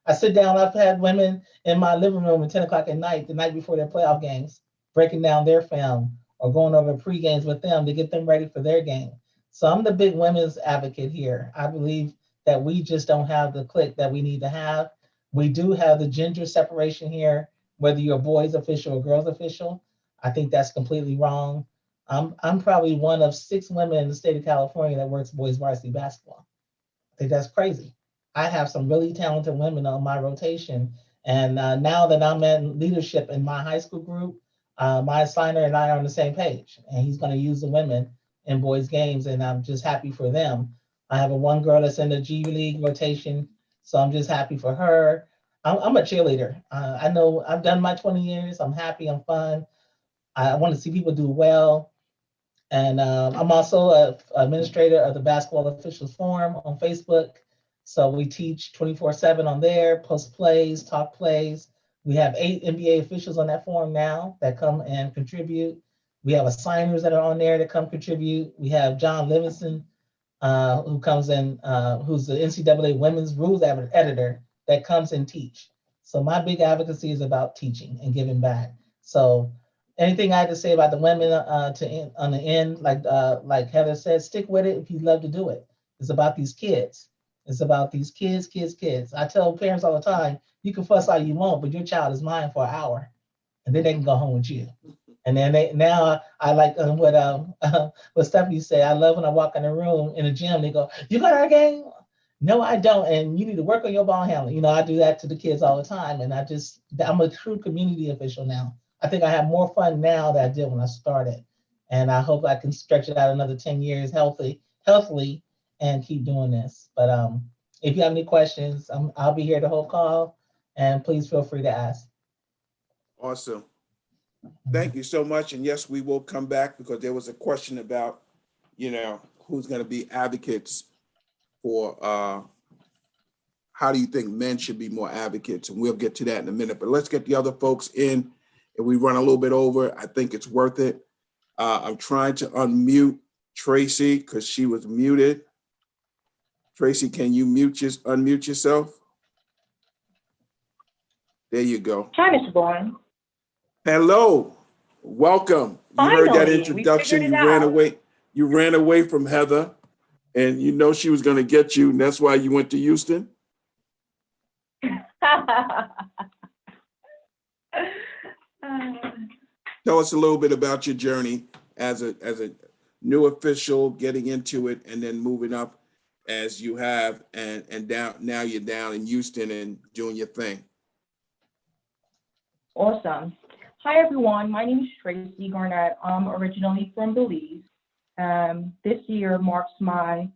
I sit down, I've had women in my living room at 10 o'clock at night, the night before their playoff games, breaking down their film or going over pre-games with them to get them ready for their game. So I'm the big women's advocate here. I believe that we just don't have the clique that we need to have. We do have the gender separation here, whether you're a boys official or girls official. I think that's completely wrong. I'm probably one of 6 women in the state of California that works boys varsity basketball. I think that's crazy. I have some really talented women on my rotation. And now that I'm in leadership in my high school group, my assigner and I are on the same page. And he's going to use the women in boys games. And I'm just happy for them. I have one girl that's in the G League rotation. So I'm just happy for her. I'm a cheerleader. I know I've done my 20 years. I'm happy. I'm fun. I want to see people do well. And I'm also an administrator of the Basketball Officials Forum on Facebook. So we teach 24/7 on there, post plays, talk plays. We have 8 NBA officials on that forum now that come and contribute. We have assigners that are on there that come contribute. We have John Livingston, who comes in, who's the NCAA Women's Rules Editor that comes and teach. So my big advocacy is about teaching and giving back. So anything I had to say about the women on the end, like Heather said, stick with it if you love to do it. It's about these kids. It's about these kids. I tell parents all the time, you can fuss all you want, but your child is mine for an hour, and then they can go home with you. And then I like what Stephanie said. I love when I walk in the room in the gym. They go, "You got our game?" No, I don't. And you need to work on your ball handling. You know, I do that to the kids all the time. And I'm a true community official now. I think I have more fun now than I did when I started. And I hope I can stretch it out another 10 years healthily, and keep doing this. But if you have any questions, I'll be here the whole call, and please feel free to ask. Awesome. Thank you so much. And yes, we will come back because there was a question about, who's going to be advocates for, how do you think men should be more advocates? And we'll get to that in a minute, but let's get the other folks in. If we run a little bit over, I think it's worth it. I'm trying to unmute Tracy because she was muted. Tracy, can you unmute yourself? There you go. Hi, Mr. Bourne. Hello, welcome. You heard that Finally, we introduction. figured You it ran out. away. You ran away from Heather, and you know she was going to get you, and that's why you went to Houston. Tell us a little bit about your journey as a new official, getting into it, and then moving up as you have, and down. Now you're down in Houston and doing your thing. Awesome. Hi, everyone. My name is Tracy Garnett. I'm originally from Belize. This year marks my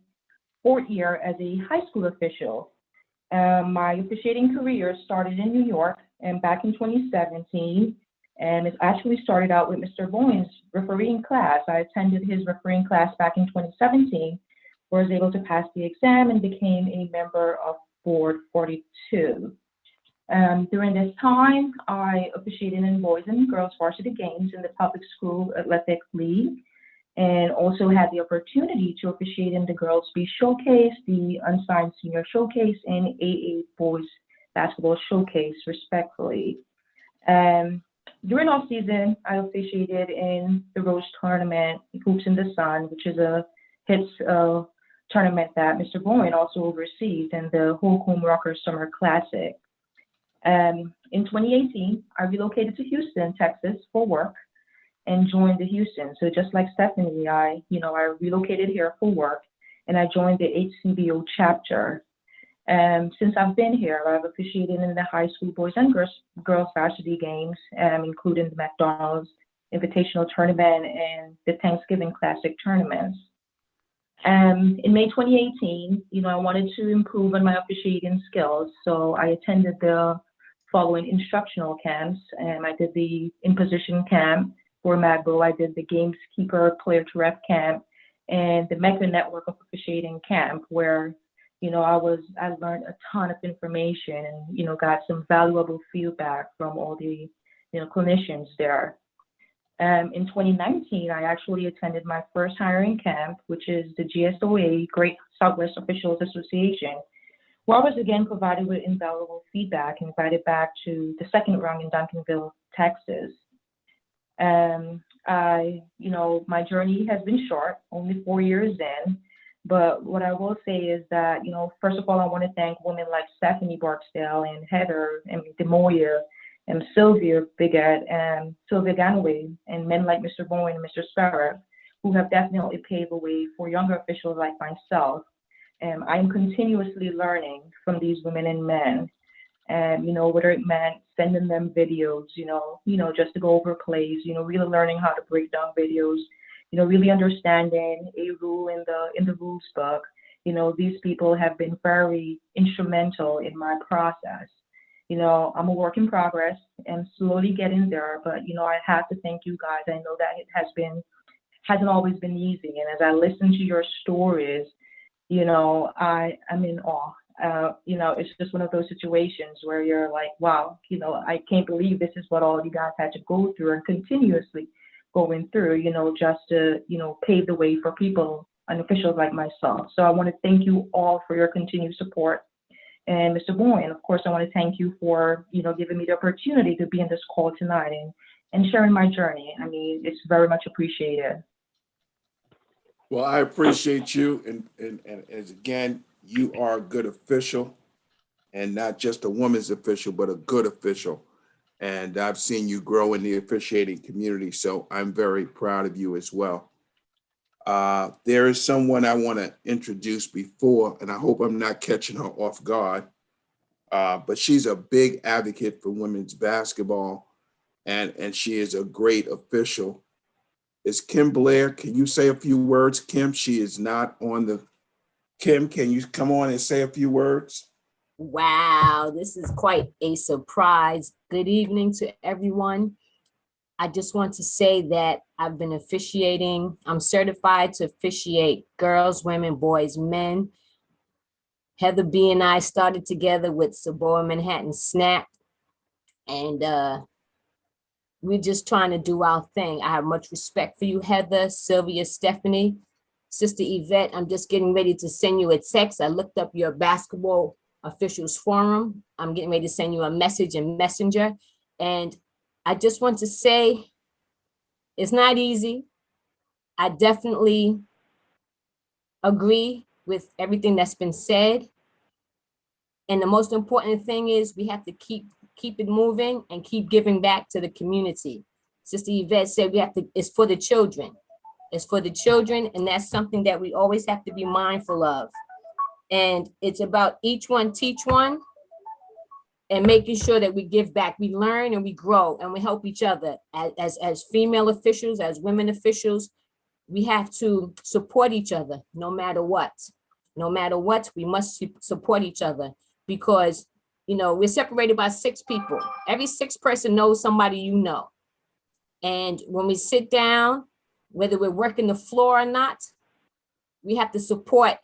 4th year as a high school official. My officiating career started in New York and back in 2017, and it actually started out with Mr. Boyne's refereeing class. I attended his refereeing class back in 2017, where I was able to pass the exam and became a member of Board 42. During this time, I officiated in boys and girls varsity games in the public school athletic league, and also had the opportunity to officiate in the Girls B Showcase, the Unsigned Senior Showcase, and AA Boys Basketball Showcase, respectively. During off season, I officiated in the Rose Tournament, Hoops in the Sun, which is a hits tournament that Mr. Boyne also oversees, and the Holcomb Rocker Summer Classic. In 2018, I relocated to Houston, Texas for work and joined the Houston. So just like Stephanie, I relocated here for work and I joined the HCBO chapter. Since I've been here, I've officiated in the high school boys and girls varsity games, including the McDonald's Invitational Tournament and the Thanksgiving Classic tournaments. In May 2018, I wanted to improve on my officiating skills, so I attended the following instructional camps. I did the in-position camp for Bball. I did the Gameskeeper Player to Ref camp and the Mecca Network of Officiating camp, where I learned a ton of information and got some valuable feedback from all the clinicians there. In 2019, I actually attended my first hiring camp, which is the GSOA, Great Southwest Officials Association, where I was again provided with invaluable feedback and invited back to the second round in Duncanville, Texas. My journey has been short, only 4 years in, but what I will say is that, first of all, I want to thank women like Stephanie Barksdale and Heather and Demoya and Sylvia, Biggett, and Sylvia Ganaway, and men like Mr. Bowen and Mr. Sparrow, who have definitely paved the way for younger officials like myself. I am continuously learning from these women and men, whether it meant sending them videos, just to go over plays, really learning how to break down videos, really understanding a rule in the rules book. These people have been very instrumental in my process. I'm a work in progress and slowly getting there, but I have to thank you guys. I know that it hasn't always been easy. And as I listen to your stories, I'm in awe. It's just one of those situations where you're like, wow, I can't believe this is what all you guys had to go through and continuously going through, just to, pave the way for people and officials like myself. So I want to thank you all for your continued support. And Mr. Boyne, of course, I want to thank you for, giving me the opportunity to be in this call tonight and sharing my journey. I mean, it's very much appreciated. Well, I appreciate you. And as again, you are a good official, and not just a woman's official, but a good official. And I've seen you grow in the officiating community. So I'm very proud of you as well. There is someone I want to introduce before, and I hope I'm not catching her off guard. But she's a big advocate for women's basketball, and she is a great official. Is Kim Blair? Can you say a few words, Kim? She is not on the. Kim, can you come on and say a few words? Wow, this is quite a surprise. Good evening to everyone. I just want to say that I've been officiating. I'm certified to officiate girls, women, boys, men. Heather B and I started together with Sabora Manhattan Snap. And we're just trying to do our thing. I have much respect for you, Heather, Sylvia, Stephanie. Sister Yvette, I'm just getting ready to send you a text. I looked up your basketball officials forum. I'm getting ready to send you a message in Messenger. And I just want to say, it's not easy. I definitely agree with everything that's been said. And the most important thing is we have to keep it moving and keep giving back to the community. Sister Yvette said it's for the children. It's for the children, and that's something that we always have to be mindful of. And it's about each one teach one, and making sure that we give back. We learn and we grow and we help each other. As female officials, as women officials, we have to support each other no matter what. No matter what, we must support each other because, we're separated by 6 people. Every 6th person knows somebody you know. And when we sit down, whether we're working the floor or not, we have to support.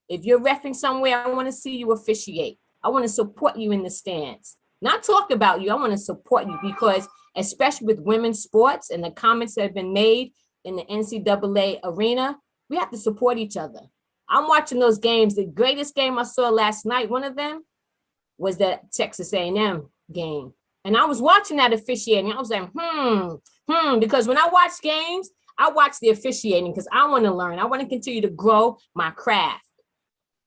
If you're reffing somewhere, I want to see you officiate. I want to support you in the stands. Not talk about you. I want to support you because, especially with women's sports and the comments that have been made in the NCAA arena, we have to support each other. I'm watching those games. The greatest game I saw last night, one of them, was that Texas A&M game. And I was watching that officiating. I was like, because when I watch games, I watch the officiating because I want to learn. I want to continue to grow my craft.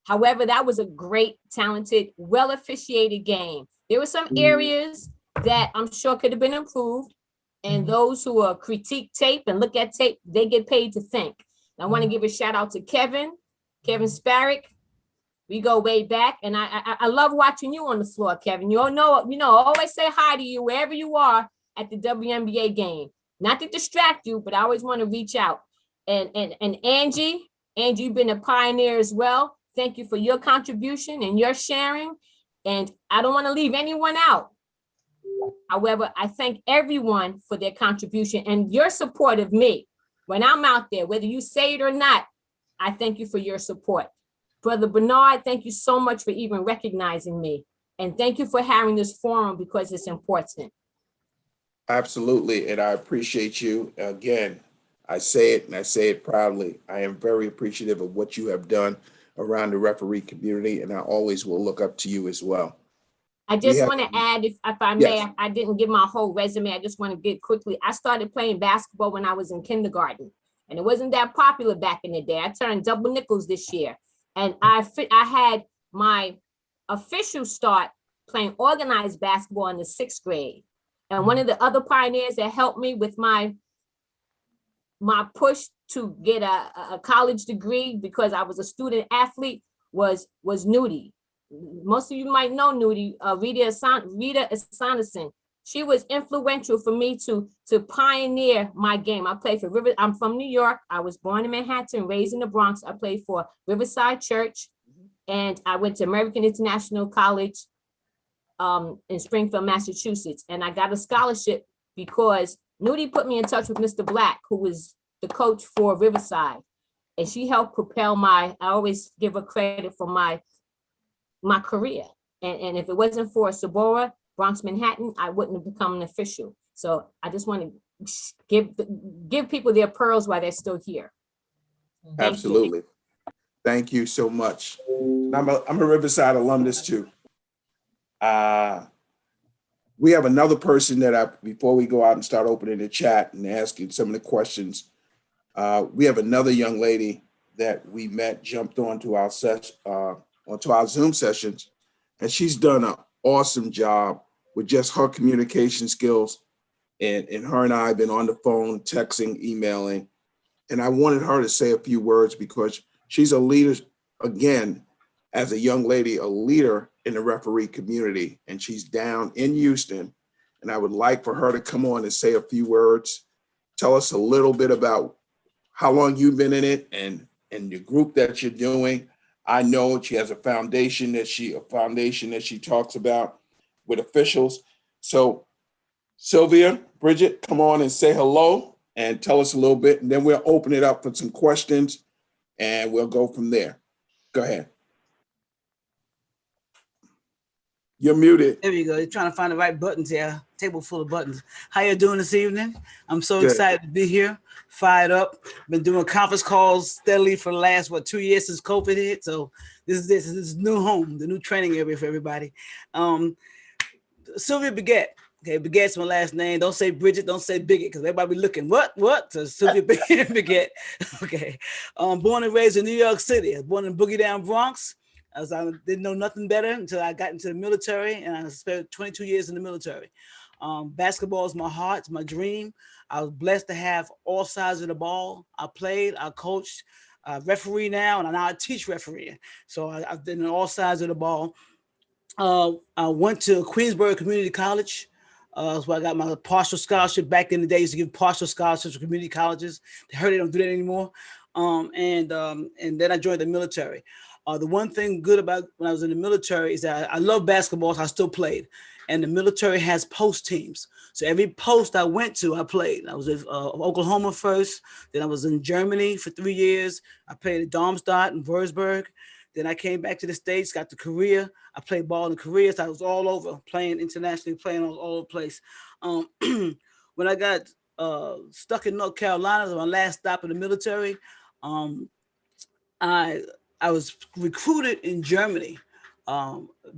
However, that was a great, talented, well officiated game. There were some areas that I'm sure could have been improved. And those who critique tape and look at tape, they get paid to think. And I want to give a shout out to Kevin Sparrick. We go way back. And I love watching you on the floor, Kevin. You all know, always say hi to you wherever you are at the WNBA game. Not to distract you, but I always want to reach out. And Angie, you've been a pioneer as well. Thank you for your contribution and your sharing. And I don't want to leave anyone out. However, I thank everyone for their contribution and your support of me. When I'm out there, whether you say it or not, I thank you for your support. Brother Bernard, thank you so much for even recognizing me. And thank you for having this forum because it's important. Absolutely, and I appreciate you. Again, I say it and I say it proudly. I am very appreciative of what you have done around the referee community, and I always will look up to you as well. I just want to add, if I may, Yes. I didn't give my whole resume. I just want to get quickly. I started playing basketball when I was in kindergarten, and it wasn't that popular back in the day. I turned double nickels this year, and I had my official start playing organized basketball in the 6th grade. And one of the other pioneers that helped me with my push to get a college degree because I was a student athlete was Nudie. Most of you might know Nudie, Rita Asanason. She was influential for me to pioneer my game. I played for I'm from New York. I was born in Manhattan, raised in the Bronx. I played for Riverside Church, and I went to American International College in Springfield, Massachusetts. And I got a scholarship because Nudie put me in touch with Mr. Black, who was the coach for Riverside. And she helped propel I always give her credit for my career. And if it wasn't for Sabora, Bronx, Manhattan, I wouldn't have become an official. So I just want to give people their pearls while they're still here. Absolutely. Thank you so much. I'm a Riverside alumnus too. We have another person that before we go out and start opening the chat and asking some of the questions, we have another young lady that we met, jumped onto our Zoom sessions, and she's done an awesome job with just her communication skills. And her and I have been on the phone, texting, emailing, and I wanted her to say a few words because she's a leader, again, as a young lady, a leader in the referee community, and she's down in Houston. And I would like for her to come on and say a few words, tell us a little bit about how long you've been in it and the group that you're doing. I know she has a foundation that she talks about with officials. So Sylvia, Bridget, come on and say hello and tell us a little bit, and then we'll open it up for some questions and we'll go from there. Go ahead. You're muted. There we go. You're trying to find the right buttons here. Table full of buttons. How you doing this evening? I'm so Good. excited to be here. Fired up. Been doing conference calls steadily for the last 2 years since COVID hit. So this is new home, the new training area for everybody. Sylvia Biggett. Okay, Biggett's my last name. Don't say Bridget. Don't say Biggett because everybody be looking. What? So Sylvia Biggett. Okay. Born and raised in New York City. I was born in Boogie Down Bronx. I didn't know nothing better until I got into the military, and I spent 22 years in the military. Basketball is my heart, it's my dream. I was blessed to have all sides of the ball. I played, I coached, I referee now, and now I teach refereeing. So I've been on all sides of the ball. I went to Queensborough Community College. So I got my partial scholarship. Back in the days to give partial scholarships to community colleges. I heard they don't do that anymore. And then I joined the military. The one thing good about when I was in the military is that I love basketball, so I still played. And the military has post teams. So every post I went to, I played. I was in Oklahoma first. Then I was in Germany for 3 years. I played at Darmstadt and Würzburg. Then I came back to the States, got to Korea. I played ball in Korea, so I was all over, playing internationally, playing all over the place. When I got stuck in North Carolina, my last stop in the military, I was recruited in Germany.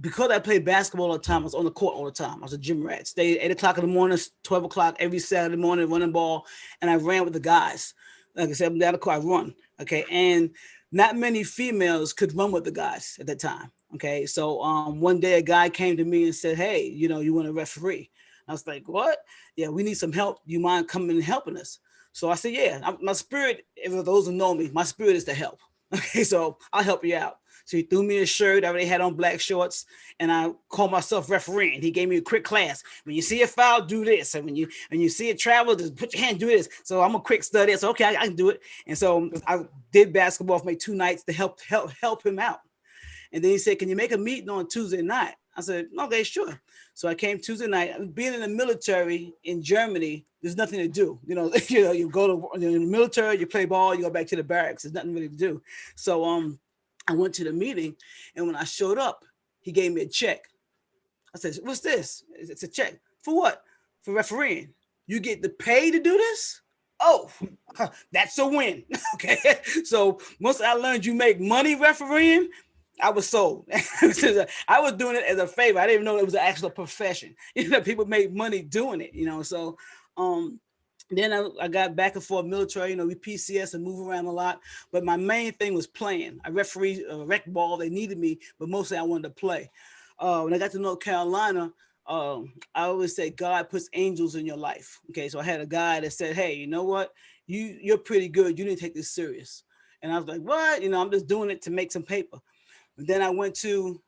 Because I played basketball all the time, I was on the court all the time. I was a gym rat. Stayed 8 o'clock in the morning, 12 o'clock every Saturday morning, running ball, and I ran with the guys. Like I said, I'm down the court, I run. Okay, and not many females could run with the guys at that time. Okay, so one day a guy came to me and said, "Hey, you want to referee?" I was like, "What? Yeah, we need some help. You mind coming and helping us?" So I said, "Yeah, my spirit, for those who know me, my spirit is to help. Okay, so I'll help you out." So he threw me a shirt. I already had on black shorts, and I called myself refereeing. He gave me a quick class. When you see a foul, do this. And when you see a travel, just put your hand, do this. So I'm a quick study. So okay, I can do it. And so I did basketball for maybe 2 nights to help him out. And then he said, "Can you make a meeting on Tuesday night?" I said, "Okay, sure." So I came Tuesday night. Being in the military in Germany, there's nothing to do. You go to in the military, you play ball, you go back to the barracks. There's nothing really to do. So I went to the meeting, and when I showed up, he gave me a check. I said, "What's this?" It's a check. "For what?" "For refereeing." "You get the pay to do this?" "Oh, that's a win." Okay. So once I learned you make money refereeing, I was sold. I was doing it as a favor. I didn't even know it was an actual profession. People make money doing it, So then I got back and forth military, we PCS and move around a lot. But my main thing was playing. I refereed rec ball. They needed me, but mostly I wanted to play. When I got to North Carolina, I always say God puts angels in your life. Okay, so I had a guy that said, "Hey, you know what? You're pretty good. You need to take this serious." And I was like, "What? I'm just doing it to make some paper." And then I went to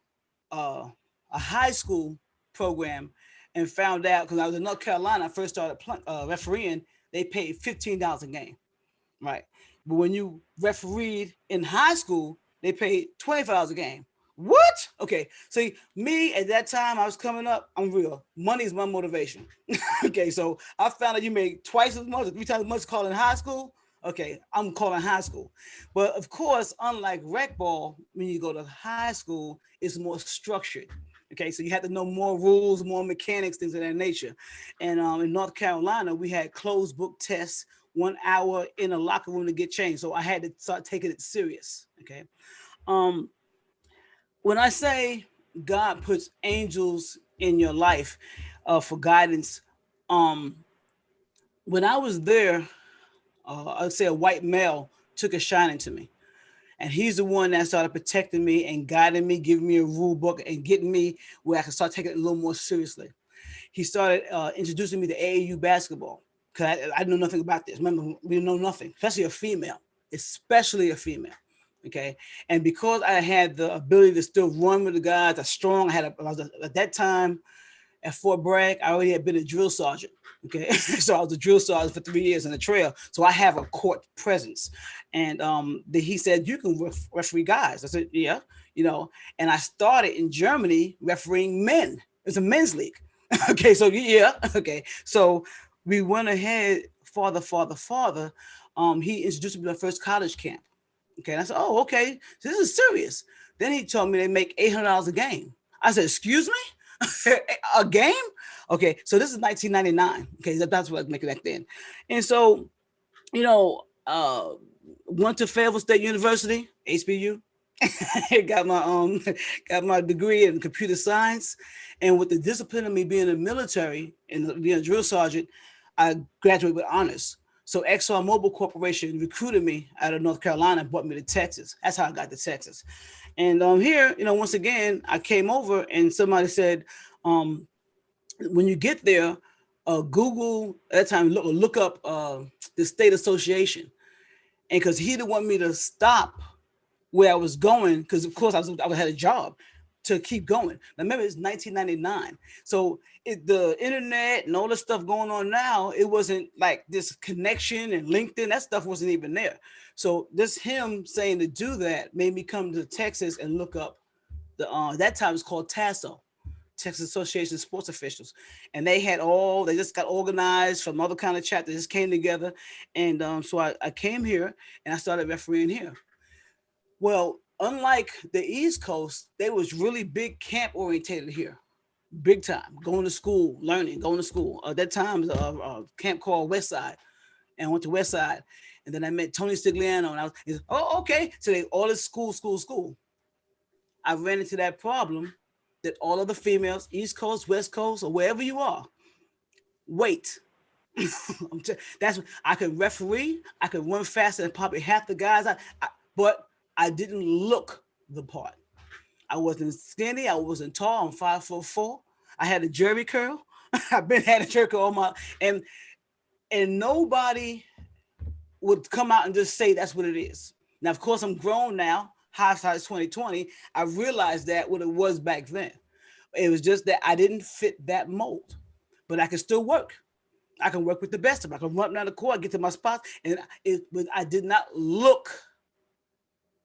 a high school program and found out, because I was in North Carolina, I first started refereeing, they paid $15 a game, right? But when you refereed in high school, they paid $25 a game. What? Okay, see, me at that time, I was coming up, I'm real. Money is my motivation. Okay, so I found out you make twice as much, 3 times as much calling high school. Okay, I'm calling high school. But of course, unlike rec ball, when you go to high school, it's more structured. Okay, so you have to know more rules, more mechanics, things of that nature. And in North Carolina, we had closed book tests, 1 hour in a locker room to get changed. So I had to start taking it serious. Okay. When I say God puts angels in your life for guidance, when I was there, I'd say a white male took a shining to me. And he's the one that started protecting me and guiding me, giving me a rule book and getting me where I can start taking it a little more seriously. He started introducing me to AAU basketball. Cause I know nothing about this. Remember, we know nothing, especially a female, Okay. And because I had the ability to still run with the guys, at that time at Fort Bragg, I already had been a drill sergeant. Okay. So I was a drill sergeant for 3 years in the trail. So I have a court presence. And he said, you can referee guys. I said, yeah, and I started in Germany refereeing men. It's a men's league. Okay. So yeah. Okay. So we went ahead farther. He introduced me to the first college camp. Okay. And I said, oh, okay. So this is serious. Then he told me they make $800 a game. I said, excuse me? A game? Okay. So this is 1999. Okay. That's what I was making back then. And so, went to Fayetteville State University, HBU. got my degree in computer science. And with the discipline of me being in the military and being a drill sergeant, I graduated with honors. So ExxonMobil Corporation recruited me out of North Carolina and brought me to Texas. That's how I got to Texas. And here, once again, I came over and somebody said, when you get there, Google at that time, look up the state association. And because he didn't want me to stop where I was going, because of course I had a job to keep going. Now remember, it's 1999. So the internet and all the stuff going on now, it wasn't like this connection and LinkedIn, that stuff wasn't even there. So this him saying to do that made me come to Texas and look up that time it's called TASO, Texas Association of Sports Officials. And they just got organized from other kind of chapters, just came together. And so I came here and I started refereeing here. Well, unlike the East Coast, they was really big camp orientated here, big time, going to school, learning, going to school. At that time, a camp called West Side, and I went to West Side. And then I met Tony Stigliano, and he said, oh, okay. So they all is school. I ran into that problem that all of the females, East Coast, West Coast, or wherever you are, wait. That's I could referee, I could run faster than probably half the guys, but I didn't look the part. I wasn't skinny, I wasn't tall, I'm 5'4". I had a jerry curl. I've been had a jerry curl all my, and nobody would come out and just say that's what it is. Now, of course, I'm grown now, hindsight 2020. I realized that what it was back then. It was just that I didn't fit that mold, but I can still work. I can work with the best of them. I can run down the court, get to my spots, and I did not look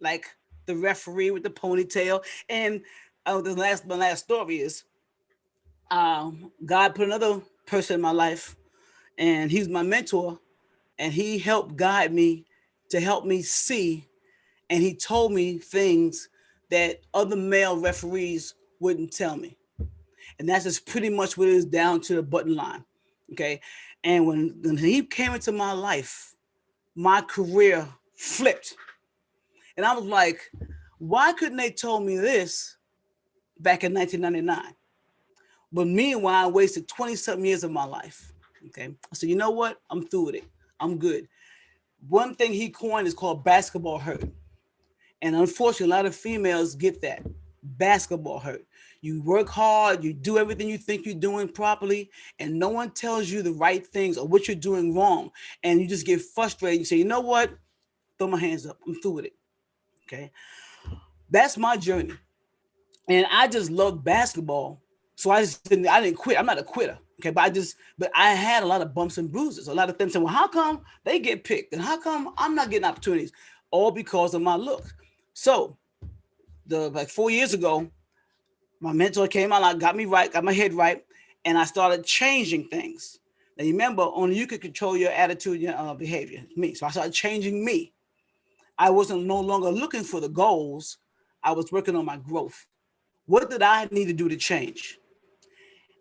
like the referee with the ponytail. And my last story is, God put another person in my life, and he's my mentor, and he helped guide me to help me see, and he told me things that other male referees wouldn't tell me. And that's just pretty much what it is, down to the button line. Okay. And when he came into my life, my career flipped. And I was like, why couldn't they told me this back in 1999? But meanwhile, I wasted 20-something years of my life. Okay. So you know what? I'm through with it. I'm good. One thing he coined is called basketball hurt. And unfortunately, a lot of females get that basketball hurt. You work hard, you do everything you think you're doing properly, and no one tells you the right things or what you're doing wrong. And you just get frustrated. You say, you know what? Throw my hands up. I'm through with it. Okay. That's my journey. And I just love basketball. So I didn't quit. I'm not a quitter. Okay. But I had a lot of bumps and bruises. A lot of them saying, well, how come they get picked? And how come I'm not getting opportunities? All because of my look. So like 4 years ago, my mentor came out, got me right, got my head right, and I started changing things. Now, you remember, only you could control your attitude, your behavior, me. So I started changing me. I wasn't no longer looking for the goals. I was working on my growth. What did I need to do to change?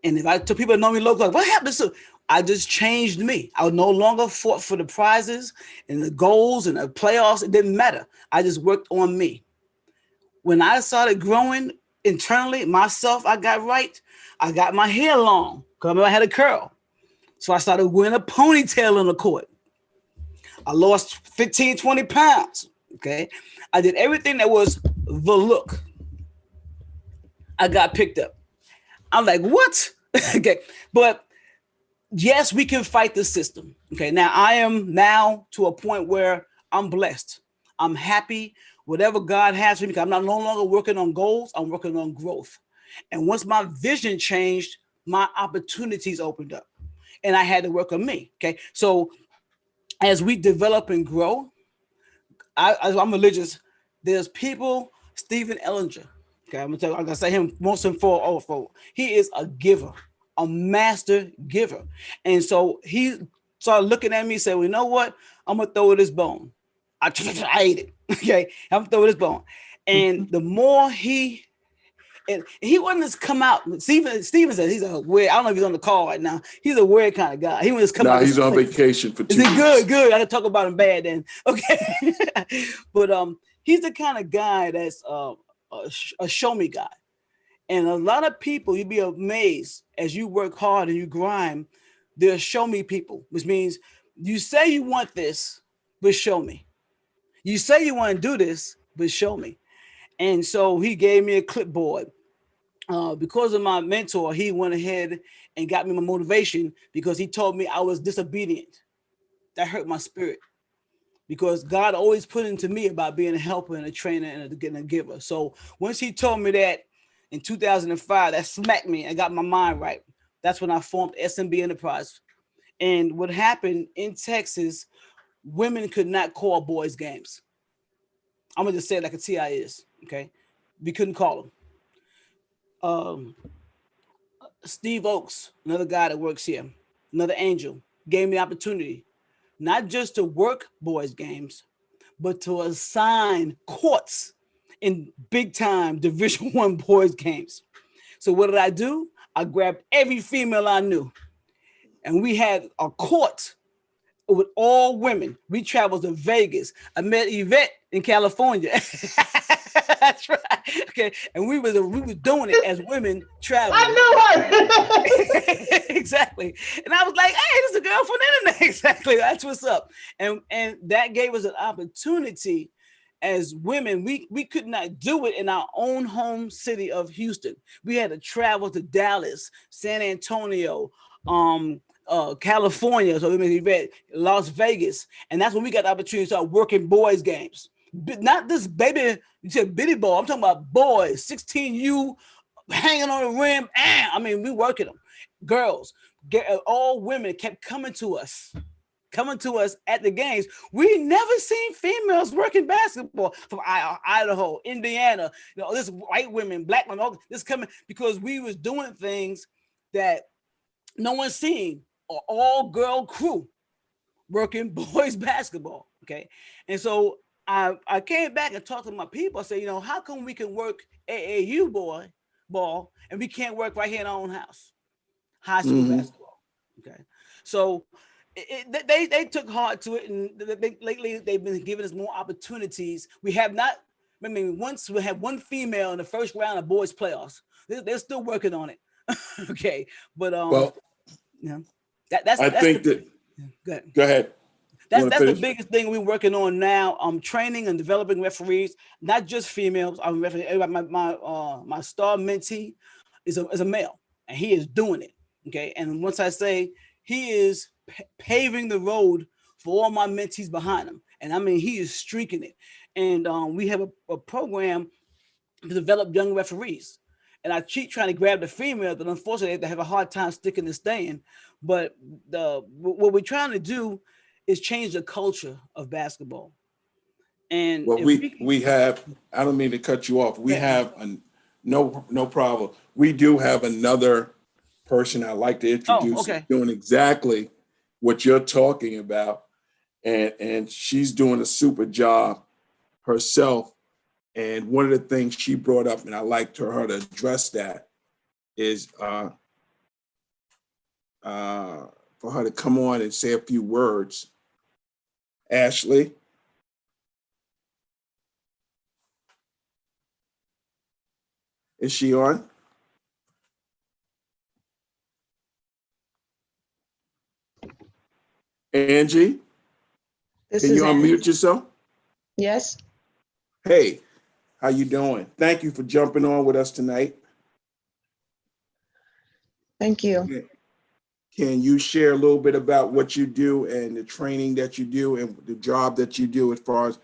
And if I told people that know me locally, like, what happened to? I just changed me. I no longer fought for the prizes and the goals and the playoffs. It didn't matter. I just worked on me. When I started growing internally, myself, I got right. I got my hair long because I had a curl. So I started wearing a ponytail on the court. I lost 15, 20 pounds. Okay. I did everything that was the look. I got picked up. I'm like, what? Okay. But yes, we can fight the system. Okay, now I am now to a point where I'm blessed. I'm happy, whatever God has for me. I'm not no longer working on goals, I'm working on growth. And once my vision changed, my opportunities opened up. And I had to work on me. Okay. So as we develop and grow, I'm religious. There's people, Stephen Ellinger. Okay, I'm gonna say him most and for. He is a giver, a master giver. And so he started looking at me and said, well, you know what? I'm gonna throw this bone. I ate it. Okay, I'm gonna throw this bone. And the more he wouldn't just come out. Steven said he's a weird. I don't know if he's on the call right now. He's a weird kind of guy. He wouldn't just come out. Nah, he's on vacation for 2 Is weeks. he good? Good. I gotta talk about him bad then. Okay. But he's the kind of guy that's a show me guy. And a lot of people, you'd be amazed as you work hard and you grind, they're show me people, which means you say you want this, but show me. You say you want to do this, but show me. And so he gave me a clipboard. Because of my mentor, he went ahead and got me my motivation because he told me I was disobedient. That hurt my spirit because God always put into me about being a helper and a trainer and a giver. So once he told me that in 2005, that smacked me. I got my mind right. That's when I formed SMB Enterprise. And what happened in Texas, women could not call boys games. I'm gonna just say it like a TI is, okay? We couldn't call them. Steve Oakes, another guy that works here, another angel, gave me the opportunity not just to work boys games, but to assign courts in big time Division I boys games. So what did I do? I grabbed every female I knew and we had a court with all women. We traveled to Vegas. I met Yvette in California. That's right. Okay. And we were doing it as women traveling. I knew her. Exactly. And I was like, hey, this is a girl from the internet. Exactly. That's what's up. And that gave us an opportunity as women. We could not do it in our own home city of Houston. We had to travel to Dallas, San Antonio, California, so we made Las Vegas, and that's when we got the opportunity to start working boys games. But not this baby, you said bitty ball. I'm talking about boys, 16U, hanging on the rim. I mean, we working them. Girls, all women kept coming to us at the games. We never seen females working basketball from Idaho, Indiana. You know, this white women, black women, all this coming because we was doing things that no one's seen. Or all girl crew working boys basketball. Okay. And so I came back and talked to my people. I said, you know, how come we can work AAU ball and we can't work right here in our own house? High school basketball. Okay. So they took heart to it, and lately they've been giving us more opportunities. We have not, I mean, once we had one female in the first round of boys playoffs. They're still working on it. Okay. But well, yeah. Go ahead. That's the biggest thing we're working on now. I'm training and developing referees, not just females. I'm my star mentee is a male, and he is doing it. Okay, and once I say he is paving the road for all my mentees behind him, and I mean he is streaking it. And we have a program to develop young referees. And I keep trying to grab the female, but unfortunately they have a hard time sticking and staying. But what we're trying to do is change the culture of basketball. And well, we have, I don't mean to cut you off. We have no problem. We do have another person I'd like to introduce doing exactly what you're talking about. And she's doing a super job herself. And one of the things she brought up, and I liked her to address that, is for her to come on and say a few words. Ashley. Is she on? Angie? Can you unmute yourself? Yes. Hey, how you doing? Thank you for jumping on with us tonight. Thank you. Can you share a little bit about what you do and the training that you do and the job that you do as far as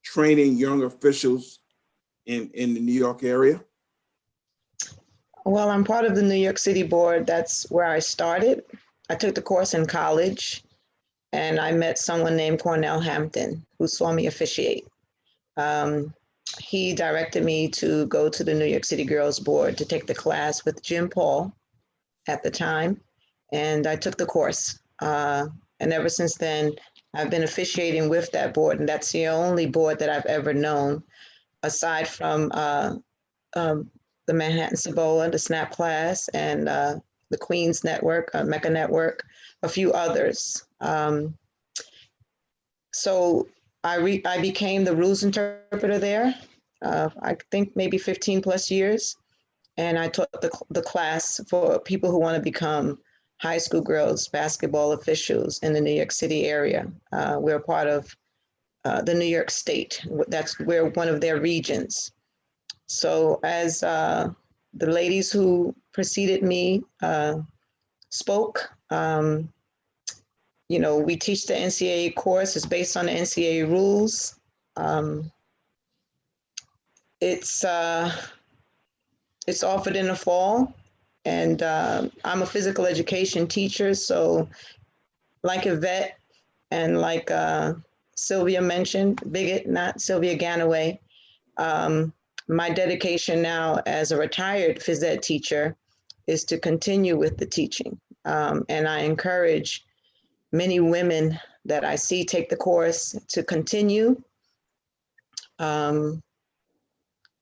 training young officials in the New York area? Well, I'm part of the New York City board. That's where I started. I took the course in college and I met someone named Cornell Hampton who saw me officiate. He directed me to go to the New York City Girls Board to take the class with Jim Paul at the time. And I took the course. And ever since then, I've been officiating with that board. And that's the only board that I've ever known, aside from the Manhattan Cibola, the SNAP class, and the Queens Network, Mecca Network, a few others. So I became the rules interpreter there, I think maybe 15 plus years. And I taught the class for people who want to become high school girls basketball officials in the New York City area. We're part of the New York State. We're one of their regions. So as the ladies who preceded me spoke, you know, we teach the NCAA course. It's based on the NCAA rules. It's offered in the fall, and I'm a physical education teacher. So like Yvette and like Sylvia mentioned, Biggett, not Sylvia Ganaway, my dedication now as a retired phys ed teacher is to continue with the teaching. And I encourage many women that I see take the course to continue.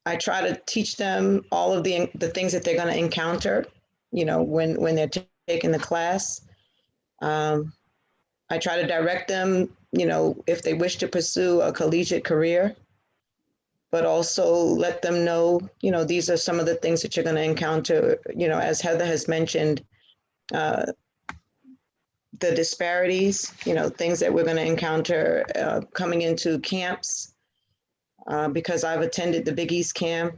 I try to teach them all of the things that they're going to encounter, you know, when they're taking the class. I try to direct them, you know, if they wish to pursue a collegiate career, but also let them know, you know, these are some of the things that you're going to encounter, you know, as Heather has mentioned, the disparities, you know, things that we're going to encounter coming into camps. Because I've attended the Big East camp.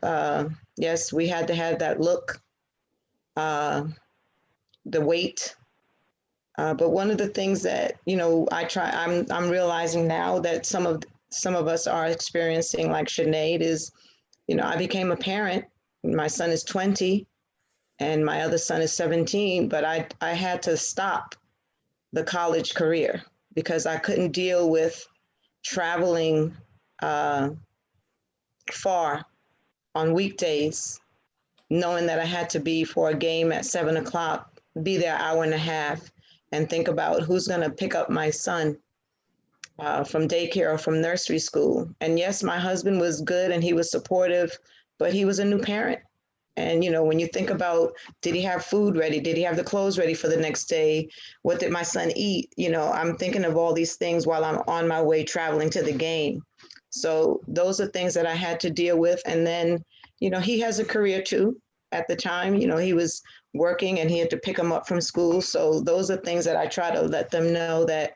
Yes, we had to have that look, the weight. But one of the things that, you know, I'm realizing now that some of us are experiencing, like Sinead, is, you know, I became a parent. My son is 20 and my other son is 17, but I had to stop the college career because I couldn't deal with traveling far on weekdays, knowing that I had to be for a game at 7 o'clock, be there an hour and a half, and think about who's going to pick up my son from daycare or from nursery school. And yes, my husband was good and he was supportive, but he was a new parent. And, you know, when you think about, did he have food ready? Did he have the clothes ready for the next day? What did my son eat? You know, I'm thinking of all these things while I'm on my way traveling to the game. So those are things that I had to deal with. And then, you know, he has a career too. At the time, you know, he was working and he had to pick him up from school. So those are things that I try to let them know that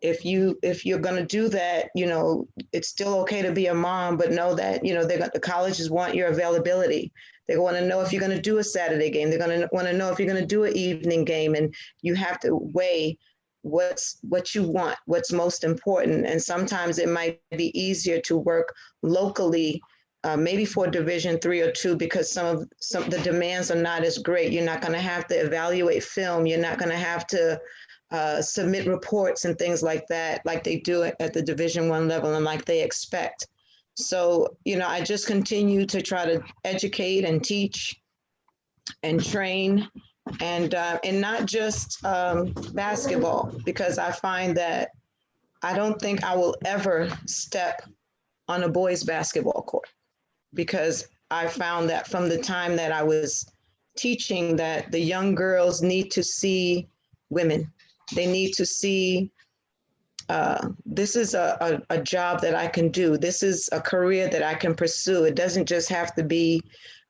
if you're going to do that, you know, it's still okay to be a mom, but know that, you know, the colleges want your availability. They want to know if you're going to do a Saturday game. They're going to want to know if you're going to do an evening game, and you have to weigh what you want, what's most important. And sometimes it might be easier to work locally, maybe for Division 3 or 2, because some of the demands are not as great. You're not going to have to evaluate film. You're not going to have to submit reports and things like that, like they do at the Division 1 level and like they expect. So, you know, I just continue to try to educate and teach and train, and not just basketball, because I find that I don't think I will ever step on a boys' basketball court, because I found that from the time that I was teaching that the young girls need to see women. They need to see this is a job that I can do. This is a career that I can pursue. It doesn't just have to be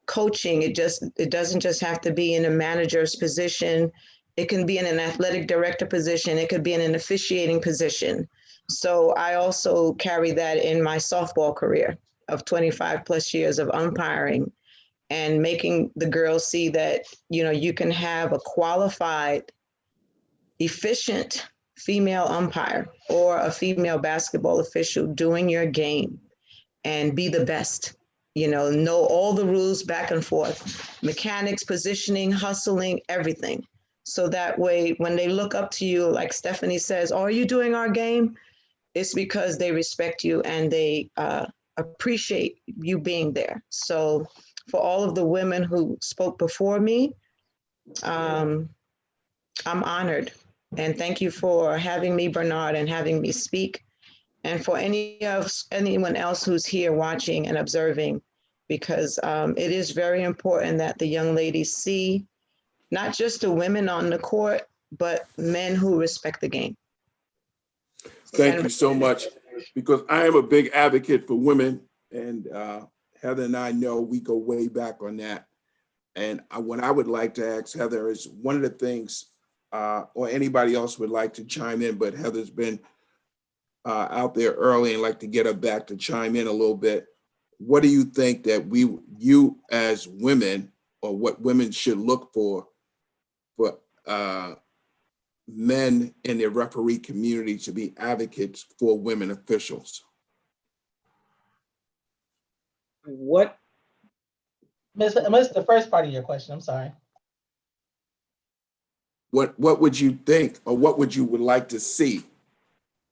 coaching. It doesn't just have to be in a manager's position. It can be in an athletic director position. It could be in an officiating position. So I also carry that in my softball career of 25 plus years of umpiring, and making the girls see that, you know, you can have a qualified efficient female umpire or a female basketball official doing your game and be the best. Know all the rules back and forth, mechanics, positioning, hustling, everything. So that way, when they look up to you, like Stephanie says, oh, are you doing our game? It's because they respect you and they appreciate you being there. So for all of the women who spoke before me, I'm honored. And thank you for having me, Bernard, and having me speak. And for anyone else who's here watching and observing, because it is very important that the young ladies see not just the women on the court, but men who respect the game. Thank you so much, because I am a big advocate for women, and Heather and I know we go way back on that. And what I would like to ask Heather is one of the things, or anybody else would like to chime in, but Heather's been out there early and like to get her back to chime in a little bit. What do you think that you as women, or what women should look for men in the referee community to be advocates for women officials? What? Miss the first part of your question. I'm sorry. What would you think, or what would you would like to see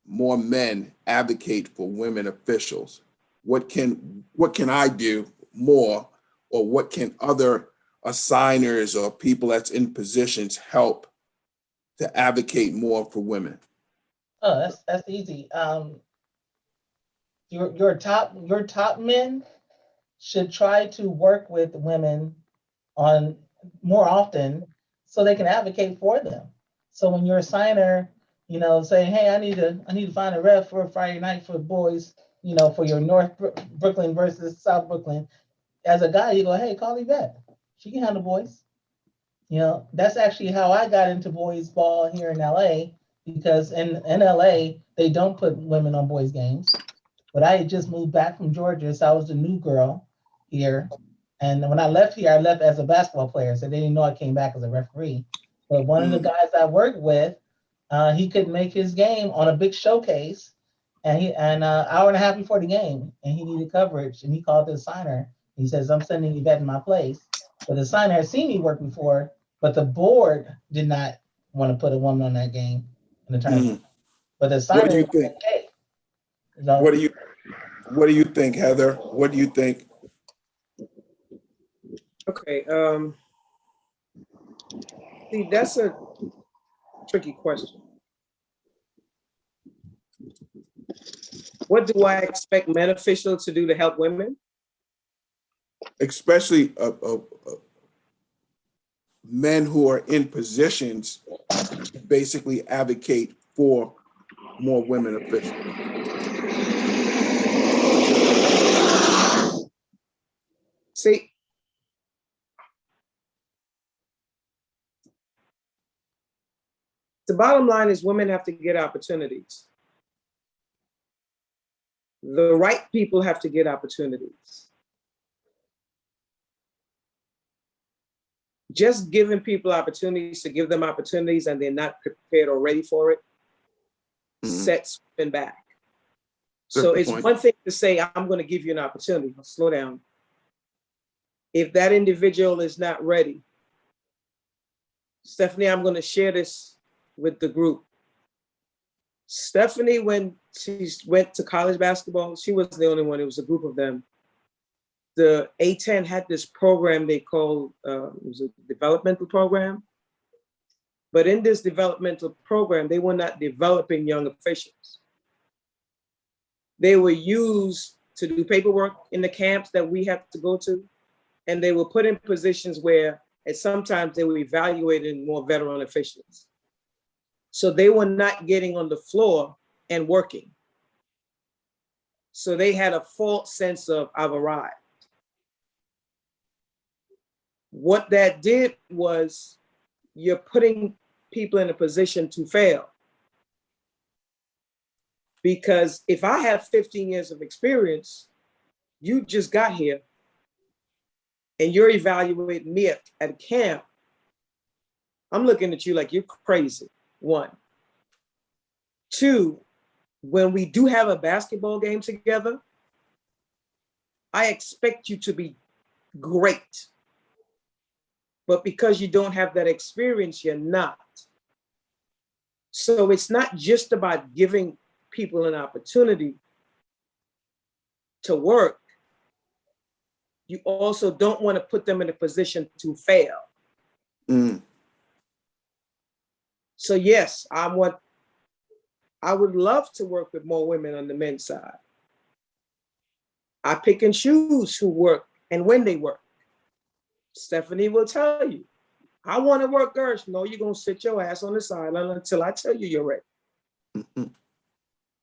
more men advocate for women officials? What can I do more, or what can other assigners or people that's in positions help to advocate more for women? Oh, that's easy. Your top men should try to work with women on more often so they can advocate for them. So when you're a signer, saying, hey, I need to find a ref for a Friday night for boys, for your North Brooklyn versus South Brooklyn. As a guy, you go, hey, call Yvette. She can handle boys. That's actually how I got into boys ball here in LA, because in LA, they don't put women on boys games. But I had just moved back from Georgia, so I was the new girl here. And when I left here, I left as a basketball player, so they didn't know I came back as a referee. But one of the guys I worked with, he couldn't make his game on a big showcase, and an hour and a half before the game, and he needed coverage, and he called the signer. He says, I'm sending Yvette in my place. But the signer had seen me work before, but the board did not want to put a woman on that game in the tournament. But the signer, what do you think? Okay. What do you think, Heather? What do you think? Okay. See, that's a tricky question. What do I expect men officials to do to help women? Especially men who are in positions to basically advocate for more women officials. See, the bottom line is women have to get opportunities. The right people have to get opportunities. Just giving people opportunities to give them opportunities and they're not prepared or ready for it sets women back. So it's one thing to say, I'm going to give you an opportunity. Slow down. If that individual is not ready, Stephanie, I'm going to share this with the group. Stephanie, when she went to college basketball, she wasn't the only one. It was a group of them. The A10 had this program they called, it was a developmental program. But in this developmental program, they were not developing young officials. They were used to do paperwork in the camps that we have to go to. And they were put in positions where, and sometimes they were evaluating more veteran officials. So they were not getting on the floor and working. So they had a false sense of, I've arrived. What that did was you're putting people in a position to fail. Because if I have 15 years of experience, you just got here and you're evaluating me at camp, I'm looking at you like you're crazy. one. Two, when we do have a basketball game together, I expect you to be great. But because you don't have that experience, you're not. So it's not just about giving people an opportunity to work. You also don't want to put them in a position to fail. Mm. So yes, I would love to work with more women on the men's side. I pick and choose who work and when they work. Stephanie will tell you, I want to work girls. No, you're going to sit your ass on the sideline until I tell you you're ready. Mm-hmm.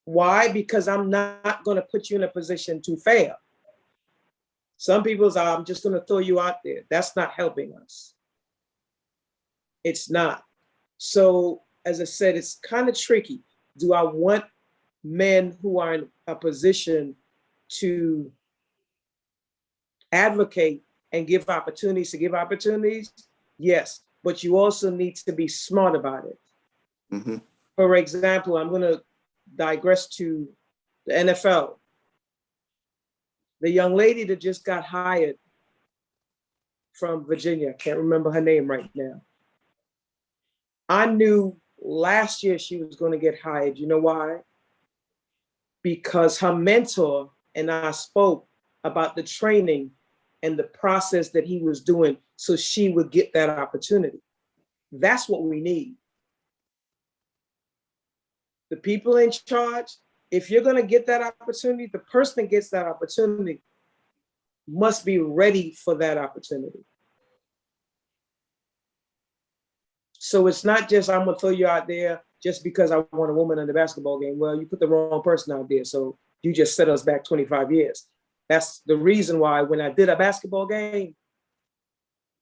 Why? Because I'm not going to put you in a position to fail. Some people say, I'm just going to throw you out there. That's not helping us. It's not. So, as I said, it's kind of tricky. Do I want men who are in a position to advocate and give opportunities to give opportunities? Yes, but you also need to be smart about it. Mm-hmm. For example, I'm going to digress to the NFL. The young lady that just got hired from Virginia, I can't remember her name right now. I knew last year she was going to get hired. You know why? Because her mentor and I spoke about the training and the process that he was doing so she would get that opportunity. That's what we need. The people in charge, if you're going to get that opportunity, the person that gets that opportunity must be ready for that opportunity. So it's not just, I'm going to throw you out there just because I want a woman in the basketball game. Well, you put the wrong person out there, so you just set us back 25 years. That's the reason why when I did a basketball game,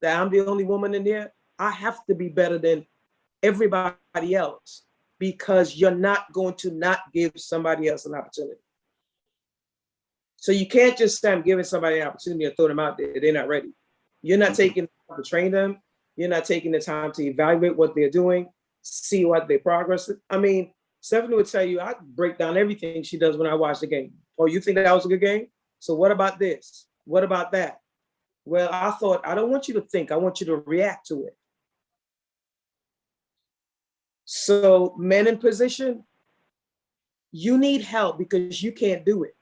that I'm the only woman in there, I have to be better than everybody else because you're not going to not give somebody else an opportunity. So you can't just say I'm giving somebody an opportunity and throw them out there. They're not ready. You're not taking the time to train them. You're not taking the time to evaluate what they're doing, see what their progress is. I mean, Stephanie would tell you, I break down everything she does when I watch the game. Oh, you think that was a good game? So what about this? What about that? Well, I thought, I don't want you to think, I want you to react to it. So men in position, you need help because you can't do it.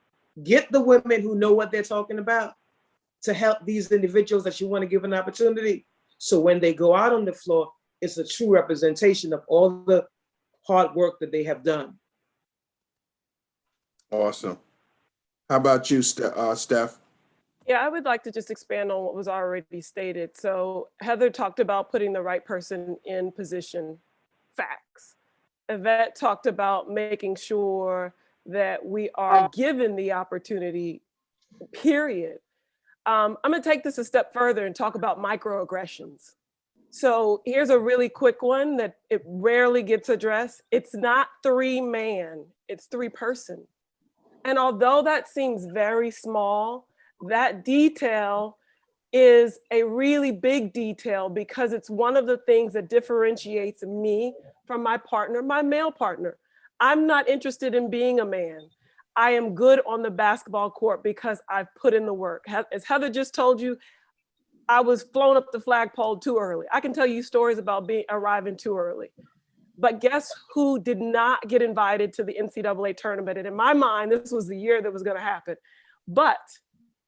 Get the women who know what they're talking about to help these individuals that you want to give an opportunity. So when they go out on the floor, it's a true representation of all the hard work that they have done. Awesome. How about you, Steph? Yeah, I would like to just expand on what was already stated. So Heather talked about putting the right person in position, facts. Yvette talked about making sure that we are given the opportunity, period. I'm gonna take this a step further and talk about microaggressions. So here's a really quick one that it rarely gets addressed. It's not 3-man, it's 3-person. And although that seems very small, that detail is a really big detail because it's one of the things that differentiates me from my partner, my male partner. I'm not interested in being a man. I am good on the basketball court because I've put in the work. As Heather just told you, I was flown up the flagpole too early. I can tell you stories about arriving too early. But guess who did not get invited to the NCAA tournament? And in my mind, this was the year that was going to happen. But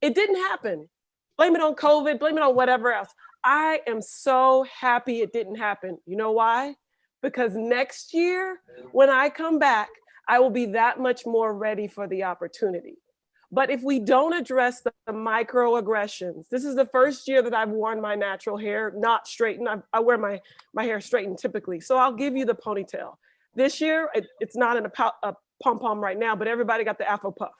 it didn't happen. Blame it on COVID, blame it on whatever else. I am so happy it didn't happen. You know why? Because next year, when I come back, I will be that much more ready for the opportunity. But if we don't address the microaggressions, this is the first year that I've worn my natural hair, not straightened. I wear my hair straightened typically. So I'll give you the ponytail. This year, it's not in a pom-pom right now, but everybody got the Afro puff.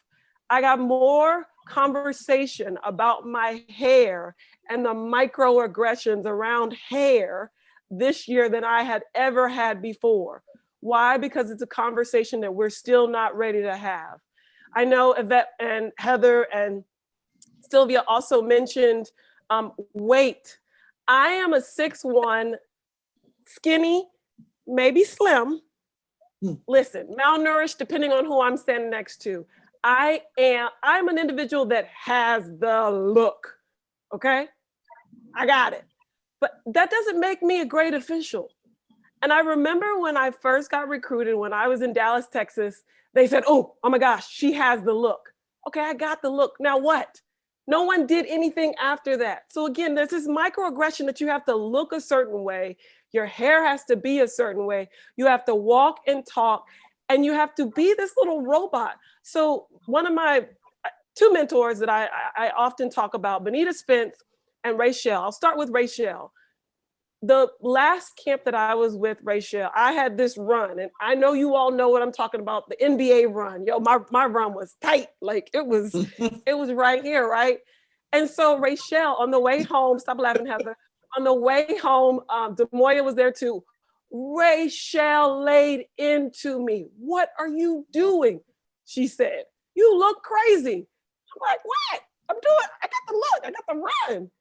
I got more conversation about my hair and the microaggressions around hair this year than I had ever had before. Why? Because it's a conversation that we're still not ready to have. I know Yvette and Heather and Sylvia also mentioned weight. I am a 6'1", skinny, maybe slim. Listen, malnourished, depending on who I'm standing next to. I'm an individual that has the look, okay? I got it. But that doesn't make me a great official. And I remember when I first got recruited, when I was in Dallas, Texas, they said, oh my gosh, she has the look. Okay, I got the look. Now what? No one did anything after that. So again, there's this microaggression that you have to look a certain way. Your hair has to be a certain way. You have to walk and talk, and you have to be this little robot. So one of my two mentors that I often talk about, Bonita Spence and Rachel. I'll start with Rachel. The last camp that I was with Rachel, I had this run, and I know you all know what I'm talking about, the NBA run. Yo, my run was tight. Like it was right here, right? And so Rachel, on the way home, stop laughing, Heather. On the way home, Demoya was there too. Rachel laid into me. What are you doing? She said, you look crazy. I'm like, what? I got the look, I got the run.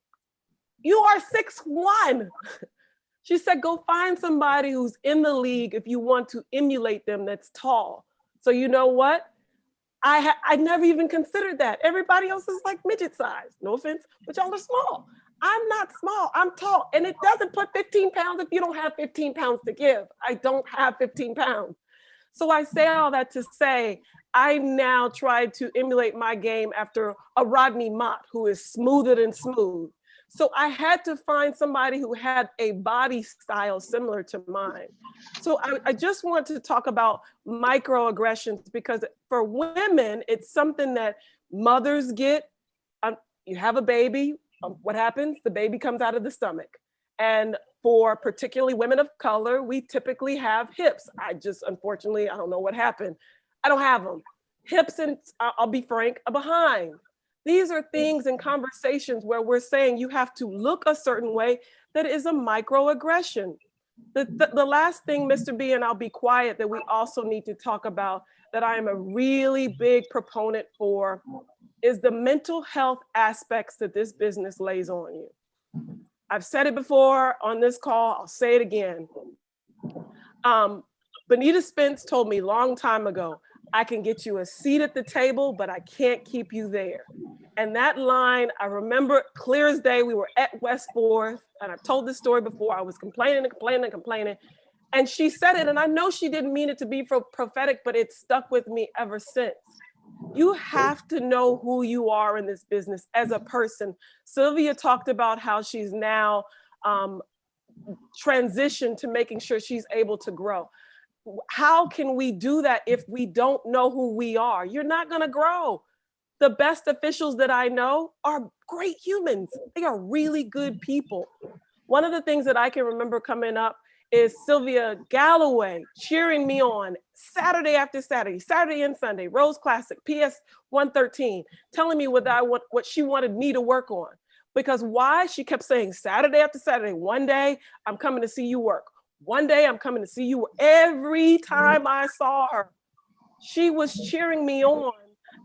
You are 6'1". She said, go find somebody who's in the league if you want to emulate them that's tall. So you know what? I never even considered that. Everybody else is like midget size. No offense, but y'all are small. I'm not small, I'm tall. And it doesn't put 15 pounds if you don't have 15 pounds to give. I don't have 15 pounds. So I say all that to say, I now try to emulate my game after a Rodney Mott, who is smoother than smooth. So I had to find somebody who had a body style similar to mine. So I just want to talk about microaggressions, because for women, it's something that mothers get. You have a baby, what happens? The baby comes out of the stomach. And for particularly women of color, we typically have hips. Unfortunately, I don't know what happened. I don't have them. Hips and, I'll be frank, a behind. These are things and conversations where we're saying you have to look a certain way that is a microaggression. The last thing, Mr. B, and I'll be quiet, that we also need to talk about, that I am a really big proponent for, is the mental health aspects that this business lays on you. I've said it before on this call, I'll say it again. Bonita Spence told me a long time ago, I can get you a seat at the table, but I can't keep you there. And that line, I remember clear as day. We were at West 4th, and I've told this story before. I was complaining. And she said it, and I know she didn't mean it to be prophetic, but it stuck with me ever since. You have to know who you are in this business as a person. Sylvia talked about how she's now transitioned to making sure she's able to grow. How can we do that if we don't know who we are? You're not gonna grow. The best officials that I know are great humans. They are really good people. One of the things that I can remember coming up is Sylvia Ganaway cheering me on Saturday after Saturday, Saturday and Sunday, Rose Classic, PS 113, telling me what she wanted me to work on. Because why? She kept saying Saturday after Saturday, one day I'm coming to see you work. One day I'm coming to see you. Every time I saw her, she was cheering me on,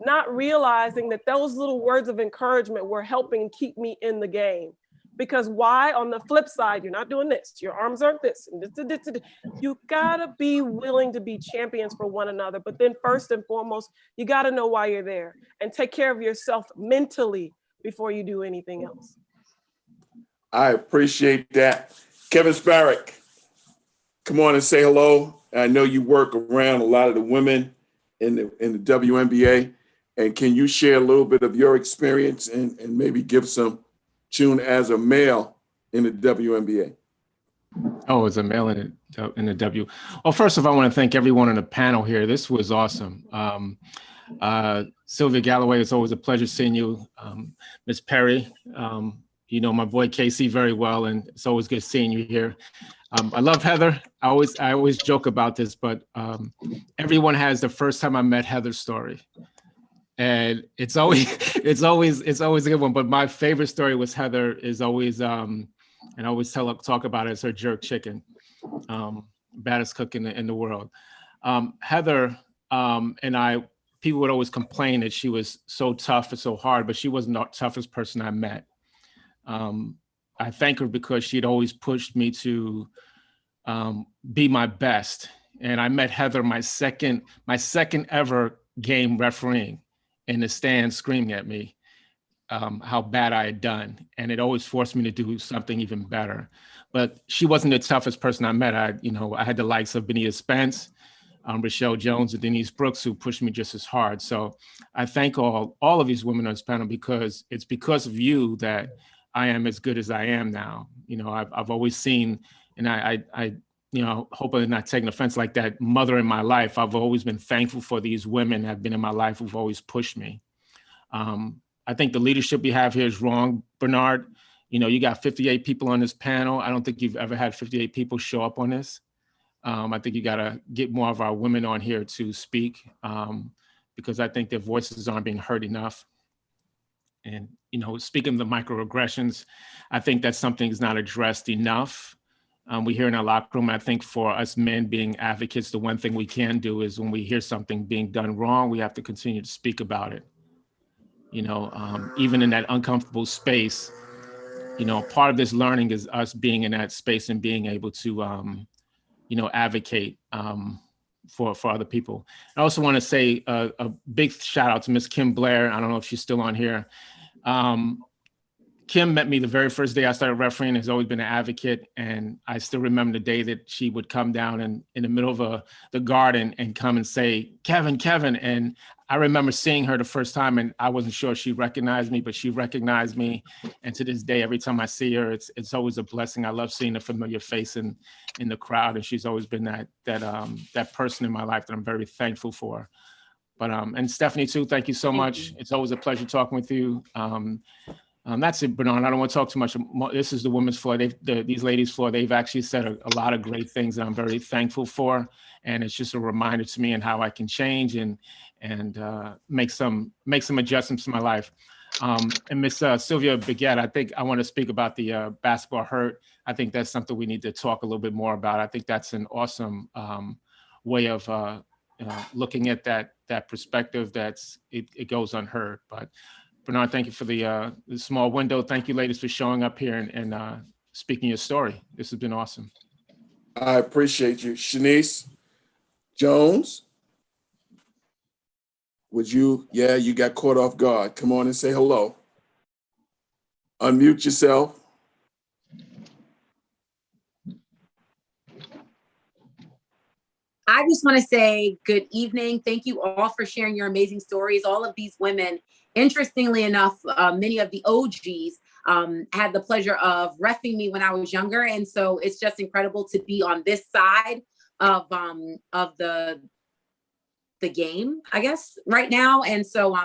not realizing that those little words of encouragement were helping keep me in the game. Because why? On the flip side, you're not doing this. Your arms aren't this. And this. You gotta be willing to be champions for one another. But then first and foremost, you gotta know why you're there and take care of yourself mentally before you do anything else. I appreciate that. Kevin Sparrick, come on and say hello. I know you work around a lot of the women in the WNBA. And can you share a little bit of your experience and maybe give some tune as a male in the WNBA? Oh, as a male in the W. Well, first of all, I want to thank everyone on the panel here. This was awesome. Sylvia Ganaway, it's always a pleasure seeing you. Ms. Perry, you know my boy KC very well, and it's always good seeing you here. I love Heather. I always joke about this, but everyone has the first time I met Heather story. And it's always a good one. But my favorite story with Heather is always, and I always talk about it, as her jerk chicken, baddest cook in the world. Heather and I, people would always complain that she was so tough and so hard, but she wasn't the toughest person I met. I thank her because she'd always pushed me to be my best. And I met Heather my second ever game refereeing, in the stands screaming at me how bad I had done. And it always forced me to do something even better. But she wasn't the toughest person I met. I had the likes of Benita Spence, Rochelle Jones, and Denise Brooks, who pushed me just as hard. So I thank all of these women on this panel, because it's because of you that I am as good as I am now. I've always seen, and I hope I'm not taking offense, like that mother in my life. I've always been thankful for these women that have been in my life who've always pushed me. I think the leadership we have here is wrong, Bernard. You got 58 people on this panel. I don't think you've ever had 58 people show up on this. I think you got to get more of our women on here to speak, because I think their voices aren't being heard enough. And, speaking of the microaggressions, I think that's something that's not addressed enough. We hear in our locker room, I think for us men being advocates, the one thing we can do is when we hear something being done wrong, we have to continue to speak about it. Even in that uncomfortable space, part of this learning is us being in that space and being able to, advocate for other people. I also want to say a big shout out to Miss Kim Blair. I don't know if she's still on here. Kim met me the very first day I started refereeing, has always been an advocate. And I still remember the day that she would come down and in the middle of the garden and come and say, Kevin. And I remember seeing her the first time, and I wasn't sure she recognized me, but she recognized me. And to this day, every time I see her, it's always a blessing. I love seeing a familiar face in the crowd. And she's always been that person in my life that I'm very thankful for. But and Stephanie too, thank you so much. It's always a pleasure talking with you. That's it, Bernard. I don't want to talk too much. This is the women's floor. These ladies' floor. They've actually said a lot of great things that I'm very thankful for, and it's just a reminder to me and how I can change and make some adjustments to my life. And Miss Sylvia Biggett, I think I want to speak about the basketball hurt. I think that's something we need to talk a little bit more about. I think that's an awesome way of looking at that perspective. It goes unheard, but. Bernard, thank you for the small window. Thank you, ladies, for showing up here and speaking your story. This has been awesome. I appreciate you. Shanice Jones, you got caught off guard. Come on and say hello. Unmute yourself. I just want to say good evening. Thank you all for sharing your amazing stories. All of these women, interestingly enough, many of the OGs had the pleasure of reffing me when I was younger. And so it's just incredible to be on this side of the game, I guess, right now. And so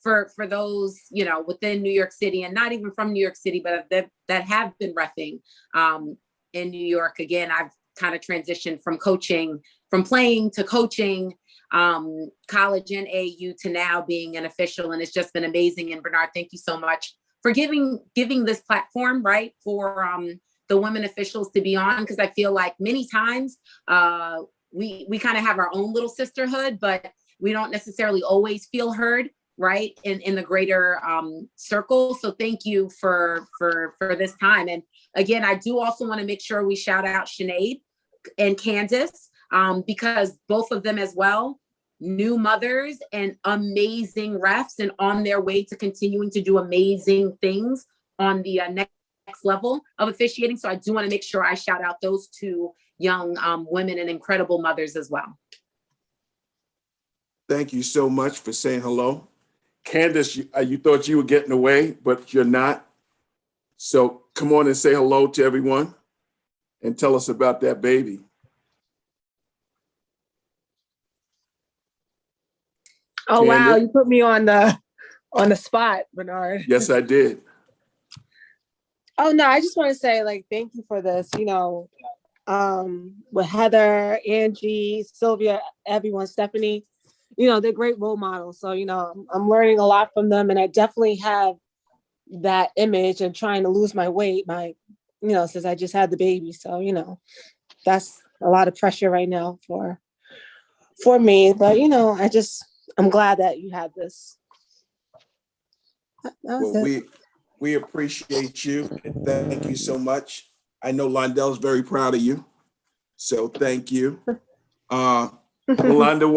for those, within New York City and not even from New York City, but that have been reffing in New York, again, I've kind of transitioned from playing to coaching, college and AU to now being an official. And it's just been amazing. And Bernard, thank you so much for giving this platform, right, for the women officials to be on. Because I feel like many times we kind of have our own little sisterhood, but we don't necessarily always feel heard, right, in the greater circle. So thank you for this time. And again, I do also want to make sure we shout out Sinead and Candace, because both of them as well, new mothers and amazing refs and on their way to continuing to do amazing things on the next level of officiating. So I do want to make sure I shout out those two young women and incredible mothers as well. Thank you so much for saying hello. Candace, you thought you were getting away, but you're not. So come on and say hello to everyone and tell us about that baby. Oh, Candace? wow, you put me on the spot, Bernard. Yes, I did. Oh, no, I just want to say, thank you for this, with Heather, Angie, Sylvia, everyone, Stephanie, they're great role models. So, I'm learning a lot from them, and I definitely have that image and trying to lose my weight, since I just had the baby. So, that's a lot of pressure right now for me, but, I'm glad that you had this. Well, we appreciate you. Thank you so much. I know Londell's very proud of you. So thank you. Rolanda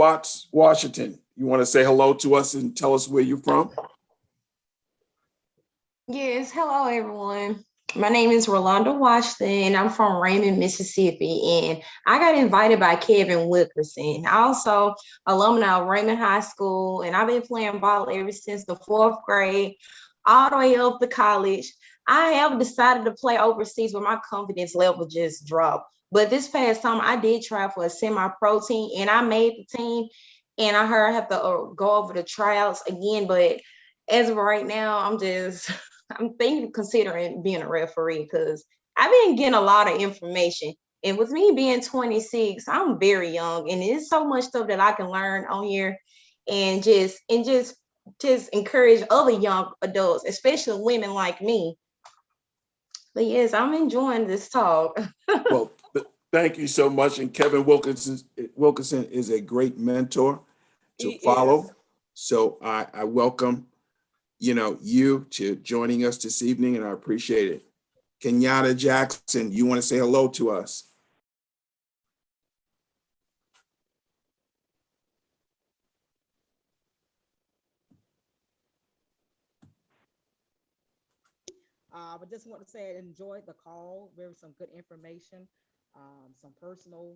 Washington, you want to say hello to us and tell us where you're from? Yes, hello everyone. My name is Rolanda Washington. I'm from Raymond, Mississippi, and I got invited by Kevin Wilkerson, also alumni of Raymond High School, and I've been playing ball ever since the 4th grade, all the way up to college. I have decided to play overseas, but my confidence level just dropped. But this past summer, I did try for a semi-pro team, and I made the team. And I heard I have to go over the tryouts again, but as of right now, I'm thinking considering being a referee because I've been getting a lot of information. And with me being 26, I'm very young, and there's so much stuff that I can learn on here, and just encourage other young adults, especially women like me. But yes, I'm enjoying this talk. Well, thank you so much. And Kevin Wilkerson is a great mentor to follow. So I welcome, you to joining us this evening, and I appreciate it. Kenyatta Jackson, you want to say hello to us? But just want to say I enjoyed the call. There was some good information, some personal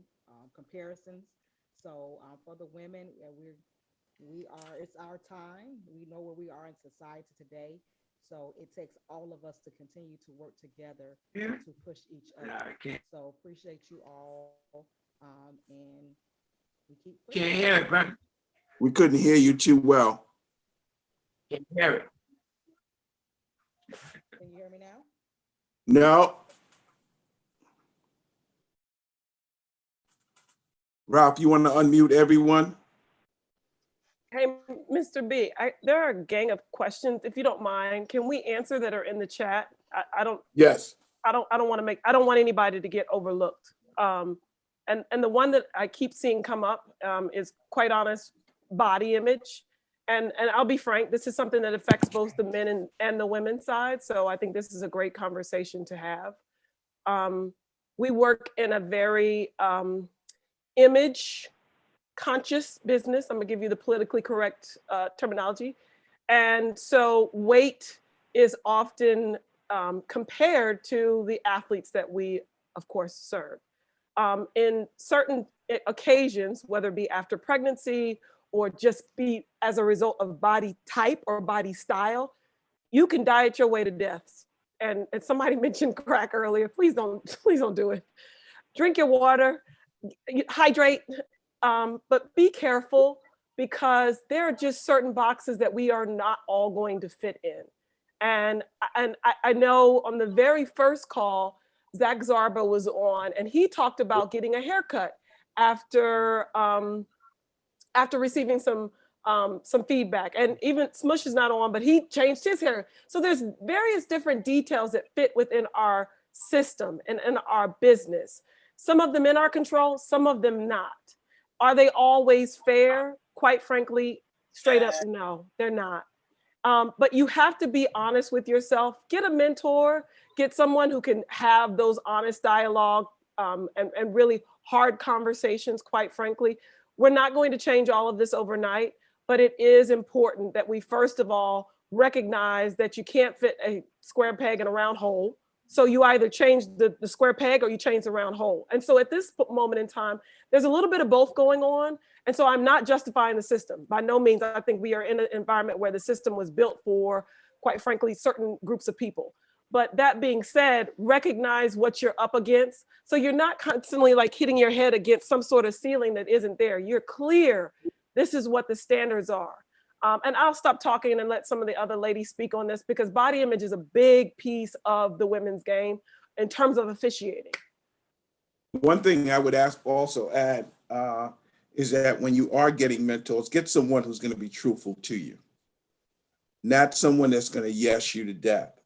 comparisons. So for the women, it's our time. We know where we are in society today. So it takes all of us to continue to work together to push each other. So appreciate you all. And we keep pushing. Can't hear it, bro. We couldn't hear you too well. Can't hear it. Can you hear me now? No. Ralph, you want to unmute everyone? Hey, Mr. B, there are a gang of questions. If you don't mind, can we answer that are in the chat? I don't. Yes. I don't want anybody to get overlooked. And the one that I keep seeing come up is, quite honest, body image. And I'll be frank, this is something that affects both the men and the women's side. So I think this is a great conversation to have. We work in a very image conscious business. I'm gonna give you the politically correct terminology. And so weight is often compared to the athletes that we, of course, serve. In certain occasions, whether it be after pregnancy or just be as a result of body type or body style, you can diet your way to death. And somebody mentioned crack earlier. Please don't do it. Drink your water, hydrate, but be careful, because there are just certain boxes that we are not all going to fit in. And I know on the very first call, Zach Zarba was on, and he talked about getting a haircut after receiving some feedback. And even Smush is not on, but he changed his hair. So there's various different details that fit within our system and in our business. Some of them in our control, some of them not. Are they always fair? Quite frankly, straight up, no, they're not. But you have to be honest with yourself. Get a mentor, get someone who can have those honest dialogue and really hard conversations, quite frankly. We're not going to change all of this overnight, but it is important that we first of all recognize that you can't fit a square peg in a round hole. So you either change the square peg or you change the round hole. And so at this moment in time, there's a little bit of both going on. And so I'm not justifying the system. By no means. I think we are in an environment where the system was built for, quite frankly, certain groups of people. But that being said, recognize what you're up against. So you're not constantly like hitting your head against some sort of ceiling that isn't there. You're clear. This is what the standards are. And I'll stop talking and let some of the other ladies speak on this, because body image is a big piece of the women's game in terms of officiating. One thing I would also add is that when you are getting mentors, get someone who's going to be truthful to you, not someone that's going to yes you to death.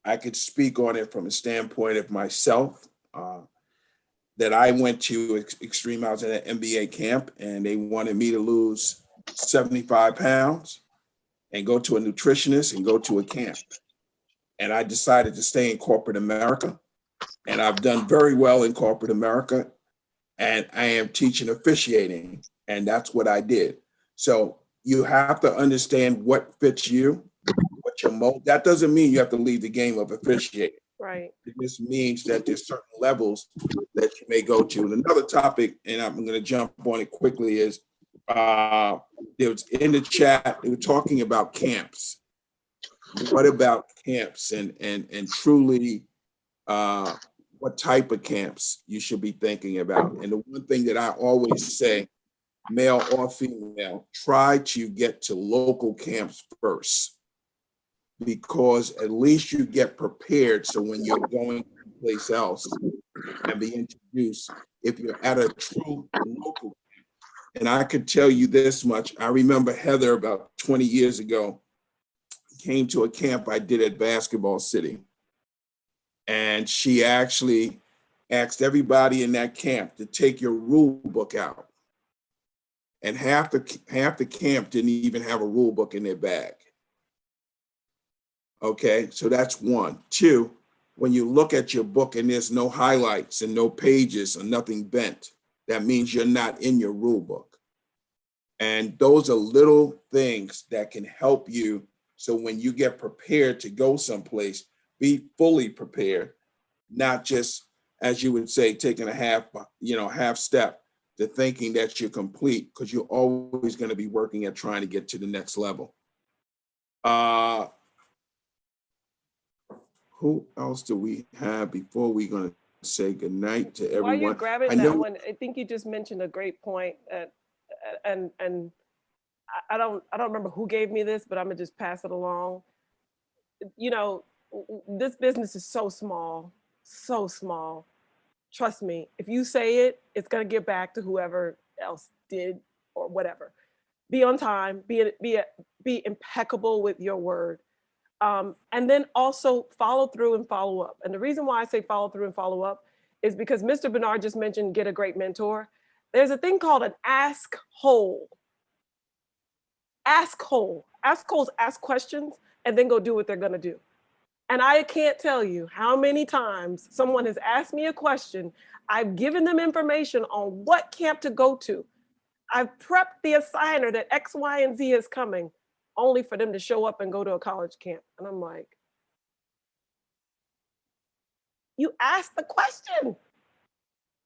I could speak on it from a standpoint of myself, that I went to Extreme. I was at an NBA camp, and they wanted me to lose 75 pounds and go to a nutritionist and go to a camp. And I decided to stay in corporate America and I've done very well in corporate America, and I am teaching officiating, and that's what I did. So you have to understand what fits you, what your mold. That doesn't mean you have to leave the game of officiating. Right. It just means that there's certain levels that you may go to. And another topic, and I'm going to jump on it quickly, is there was in the chat, they were talking about camps. What about camps and truly what type of camps you should be thinking about? And the one thing that I always say, male or female, try to get to local camps first, because at least you get prepared. So when you're going someplace else and be introduced, if you're at a true local camp. And I could tell you this much. I remember Heather about 20 years ago came to a camp I did at Basketball City. And she actually asked everybody in that camp to take your rule book out. And half the camp didn't even have a rule book in their bag. Okay, so that's one. Two, when you look at your book and there's no highlights and no pages or nothing bent, that means you're not in your rule book. And those are little things that can help you. So when you get prepared to go someplace, be fully prepared, not just, as you would say, taking a half step to thinking that you're complete, because you're always going to be working at trying to get to the next level. Who else do we have before we're going to say goodnight to everyone? While you're grabbing that one, I think you just mentioned a great point, and I don't remember who gave me this, but I'm gonna just pass it along. You know, this business is so small, so small. Trust me, if you say it, it's gonna get back to whoever else did or whatever. Be on time, be impeccable with your word. And then also follow through and follow up. And the reason why I say follow through and follow up is because Mr. Bernard just mentioned get a great mentor. There's a thing called an ask hole. Ask hole. Ask holes ask questions and then go do what they're gonna do. And I can't tell you how many times someone has asked me a question. I've given them information on what camp to go to. I've prepped the assigner that X, Y, and Z is coming, only for them to show up and go to a college camp. And I'm like, you asked the question,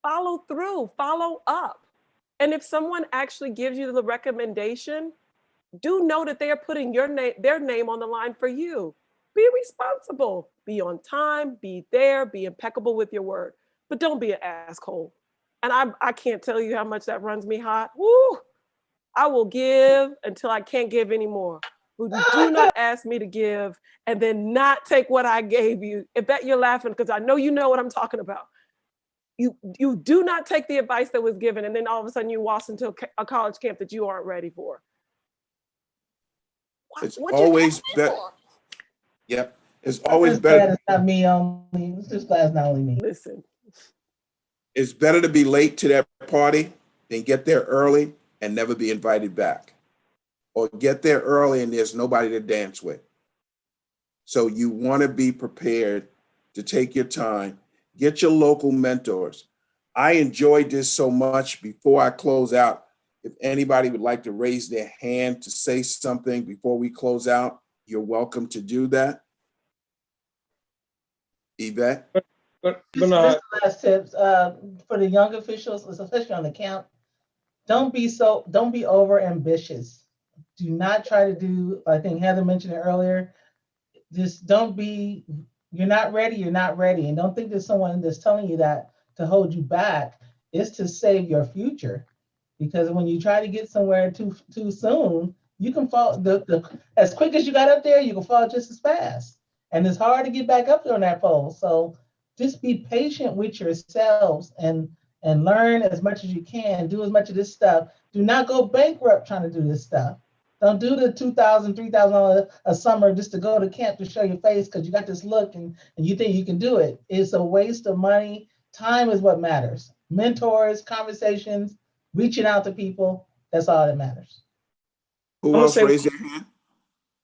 follow through, follow up. And if someone actually gives you the recommendation, do know that they are putting their name on the line for you. Be responsible, be on time, be there, be impeccable with your word, but don't be an asshole. And I can't tell you how much that runs me hot. Woo! I will give until I can't give anymore. Do not ask me to give and then not take what I gave you. Yvette, you're laughing because I know you know what I'm talking about. You do not take the advice that was given and then all of a sudden you walk into a college camp that you aren't ready for. It's always better. Yep. It's always better. It's not me only. It's just glad it's not only me. Listen. It's better to be late to that party than get there early and never be invited back. Or get there early and there's nobody to dance with. So you want to be prepared to take your time. Get your local mentors. I enjoyed this so much. Before I close out, if anybody would like to raise their hand to say something before we close out, you're welcome to do that. Yvette? This last tips for the young officials, especially on the camp, don't be over ambitious. Do not try to do, I think Heather mentioned it earlier, just you're not ready, you're not ready. And don't think there's someone that's telling you that to hold you back. It's to save your future. Because when you try to get somewhere too soon, you can fall, as quick as you got up there, you can fall just as fast. And it's hard to get back up there on that pole. So just be patient with yourselves and learn as much as you can, do as much of this stuff. Do not go bankrupt trying to do this stuff. Don't do the $2,000, $3,000 a summer just to go to camp to show your face because you got this look and you think you can do it. It's a waste of money. Time is what matters. Mentors, conversations, reaching out to people, that's all that matters. Who else raised their hand?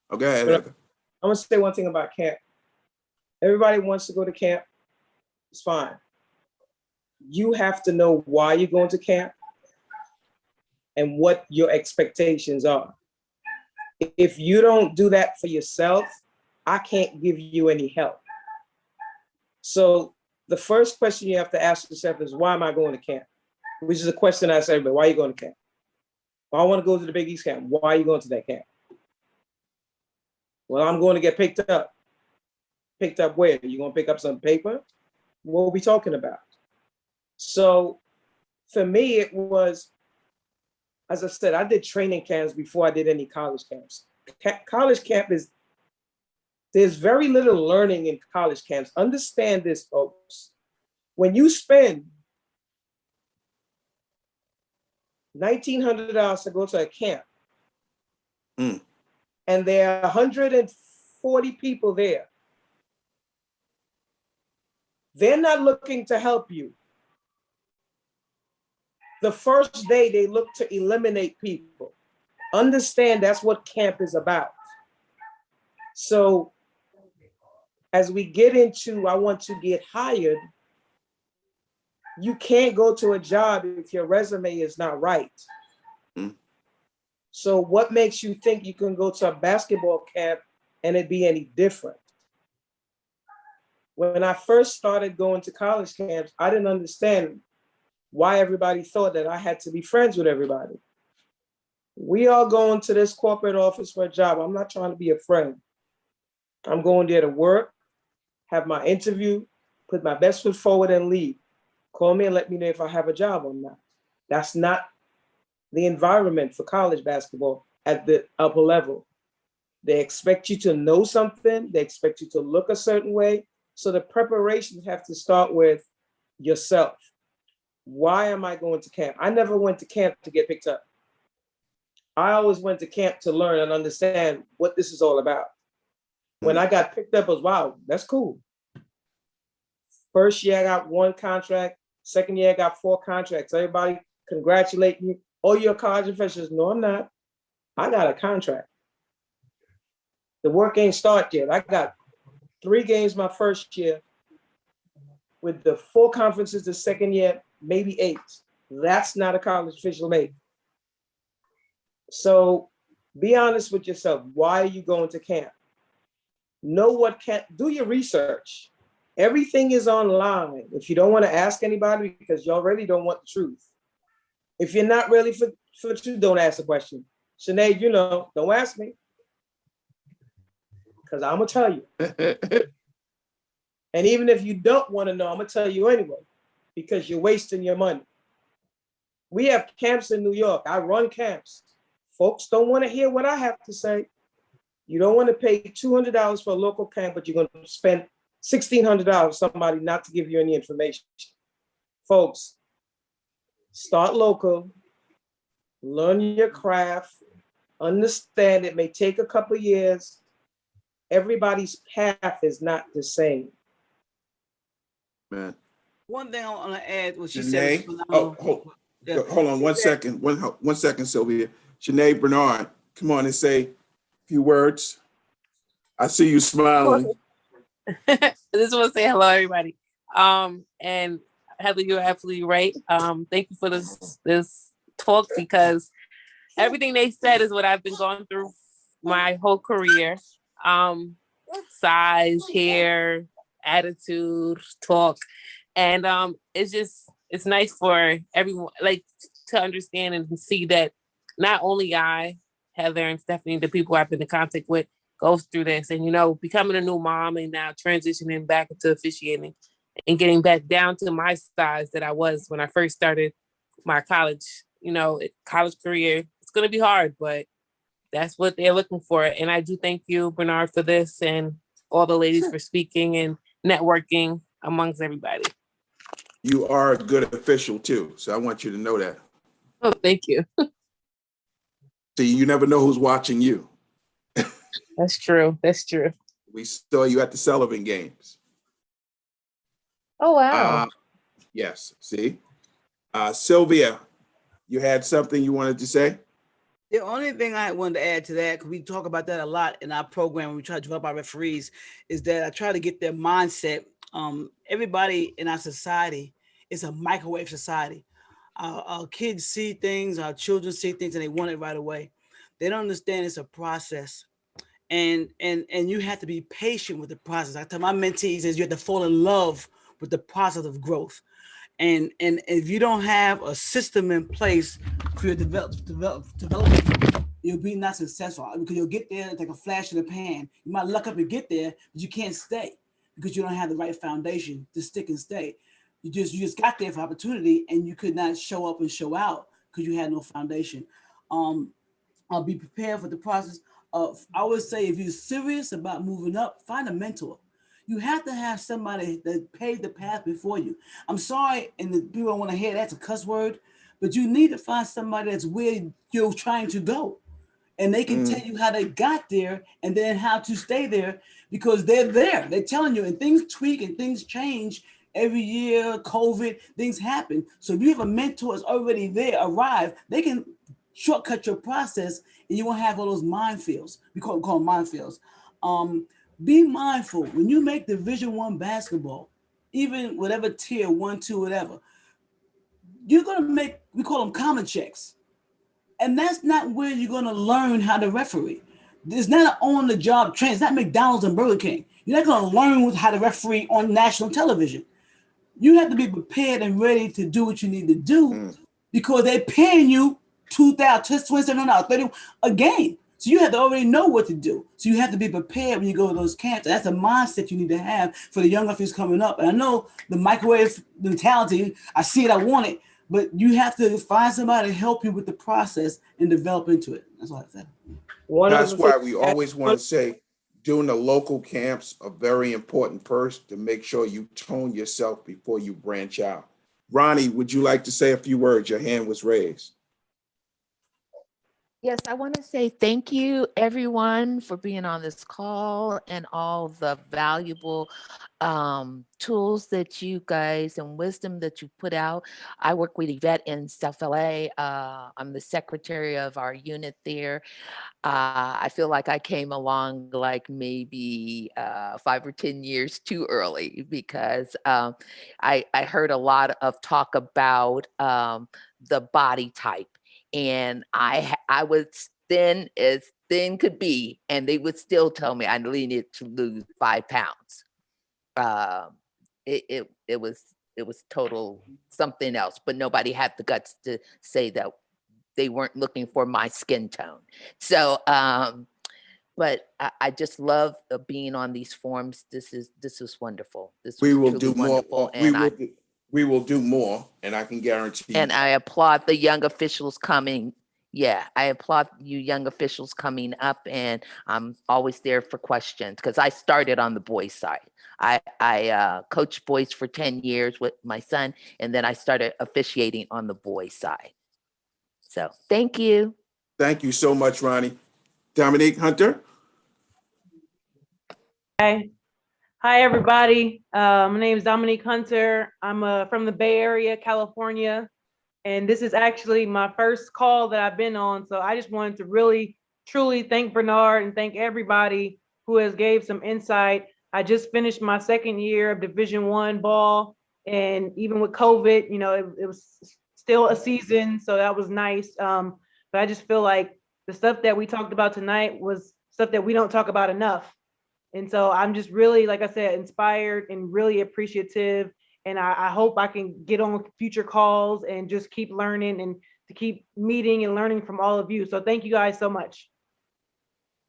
Oh, go ahead. I'm gonna say one thing about camp. Everybody wants to go to camp. It's fine. You have to know why you're going to camp and what your expectations are. If you don't do that for yourself, I can't give you any help. So the first question you have to ask yourself is, why am I going to camp? Which is a question I ask everybody, why are you going to camp? Well, I want to go to the Big East camp. Why are you going to that camp? Well, I'm going to get picked up. Picked up where? You going to pick up some paper? What are we talking about? So for me, it was, as I said, I did training camps before I did any college camps. College camp is, there's very little learning in college camps. Understand this, folks. When you spend $1,900 to go to a camp, and there are 140 people there, they're not looking to help you. The first day, they look to eliminate people. Understand that's what camp is about. So as we get into, I want to get hired, you can't go to a job if your resume is not right. So what makes you think you can go to a basketball camp and it be any different? When I first started going to college camps, I didn't understand why everybody thought that I had to be friends with everybody. We all going to this corporate office for a job. I'm not trying to be a friend. I'm going there to work, have my interview, put my best foot forward and leave. Call me and let me know if I have a job or not. That's not the environment for college basketball at the upper level. They expect you to know something. They expect you to look a certain way. So the preparations have to start with yourself. Why am I going to camp? I never went to camp to get picked up. I always went to camp to learn and understand what this is all about. When I got picked up, I was, wow, that's cool. First year, I got 1 contract. Second year, I got 4 contracts. Everybody congratulate me. Oh, you're a college official. No, I'm not. I got a contract. The work ain't started yet. I got 3 games my first year. With the 4 conferences the second year, maybe 8. That's not a college official mate. So be honest with yourself. Why are you going to camp? Know what camp, do your research. Everything is online. If you don't want to ask anybody because you already don't want the truth. If you're not really for the truth, don't ask the question. Sinead, you know, don't ask me. Because I'm going to tell you. And even if you don't want to know, I'm going to tell you anyway. Because you're wasting your money. We have camps in New York. I run camps. Folks don't want to hear what I have to say. You don't want to pay $200 for a local camp, but you're going to spend $1,600 somebody not to give you any information. Folks, start local, learn your craft, understand it may take a couple of years. Everybody's path is not the same. Man. One thing I want to add, what she Sinead, said. Hold on 1 second. One second, Sylvia. Sinead Bernard, come on and say a few words. I see you smiling. I just want to say hello, everybody. And Heather, you're absolutely right. Thank you for this talk, because everything they said is what I've been going through my whole career. Size, hair, attitude, talk. And it's nice for everyone like to understand and see that not only I, Heather and Stephanie, the people I've been in contact with, goes through this. And, you know, becoming a new mom and now transitioning back into officiating and getting back down to my size that I was when I first started my college, college career. It's going to be hard, but that's what they're looking for. And I do thank you, Bernard, for this, and all the ladies for speaking and networking amongst everybody. You are a good official too, so I want you to know that. Oh, thank you. See, you never know who's watching you. That's true. That's true. We saw you at the Sullivan games. Oh, wow. Yes, see? Sylvia, you had something you wanted to say? The only thing I wanted to add to that, because we talk about that a lot in our program when we try to develop our referees, is that I try to get their mindset Everybody in our society is a microwave society. Our kids see things, our children see things, and they want it right away. They don't understand it's a process. And you have to be patient with the process. I tell my mentees is you have to fall in love with the process of growth. And if you don't have a system in place for your development, you'll be not successful because you'll get there like a flash in the pan. You might luck up and get there, but you can't stay because you don't have the right foundation to stick and stay. You just got there for opportunity and you could not show up and show out because you had no foundation. I'll be prepared for the process of, I would say, if you're serious about moving up, find a mentor. You have to have somebody that paved the path before you. I'm sorry, and the people don't want to hear that's a cuss word, but you need to find somebody that's where you're trying to go. And they can tell you how they got there and then how to stay there because they're there. They're telling you, and things tweak and things change every year, COVID, things happen. So if you have a mentor that's already there, arrived, they can shortcut your process and you won't have all those minefields. We call them minefields. Be mindful when you make Division I basketball, even whatever tier 1, 2, whatever, you're gonna make, we call them common checks. And that's not where you're gonna learn how to referee. It's not an on-the-job training. It's not McDonald's and Burger King. You're not gonna learn how to referee on national television. You have to be prepared and ready to do what you need to do because they're paying you $2,000, a game. So you have to already know what to do. So you have to be prepared when you go to those camps. That's a mindset you need to have for the young athletes coming up. And I know the microwave mentality, I see it, I want it, but you have to find somebody to help you with the process and develop into it. That's all I said. That's why we always want to say doing the local camps are very important first to make sure you tone yourself before you branch out. Ronnie, would you like to say a few words? Your hand was raised. Yes, I want to say thank you, everyone, for being on this call and all the valuable tools that you guys and wisdom that you put out. I work with Yvette in South LA. I'm the secretary of our unit there. I feel like I came along like maybe 5 or 10 years too early because I heard a lot of talk about the body type. And I was thin as thin could be, and they would still tell me I needed to lose 5 pounds. It was total something else, but nobody had the guts to say that they weren't looking for my skin tone. So, but I just love being on these forums. This is wonderful. We will do more. We will do more, and I can guarantee. And I applaud the young officials coming. Yeah, I applaud you young officials coming up, and I'm always there for questions because I started on the boys' side. I coached boys for 10 years with my son, and then I started officiating on the boys' side. So thank you. Thank you so much, Ronnie. Dominique Hunter. Hi, everybody. My name is Dominique Hunter. I'm from the Bay Area, California, and this is actually my first call that I've been on. So I just wanted to really, truly thank Bernard and thank everybody who has gave some insight. I just finished my 2nd year of Division I ball, and even with COVID, it was still a season, so that was nice. But I just feel like the stuff that we talked about tonight was stuff that we don't talk about enough. And so I'm just really, like I said, inspired and really appreciative. And I hope I can get on future calls and just keep learning and to keep meeting and learning from all of you. So thank you guys so much.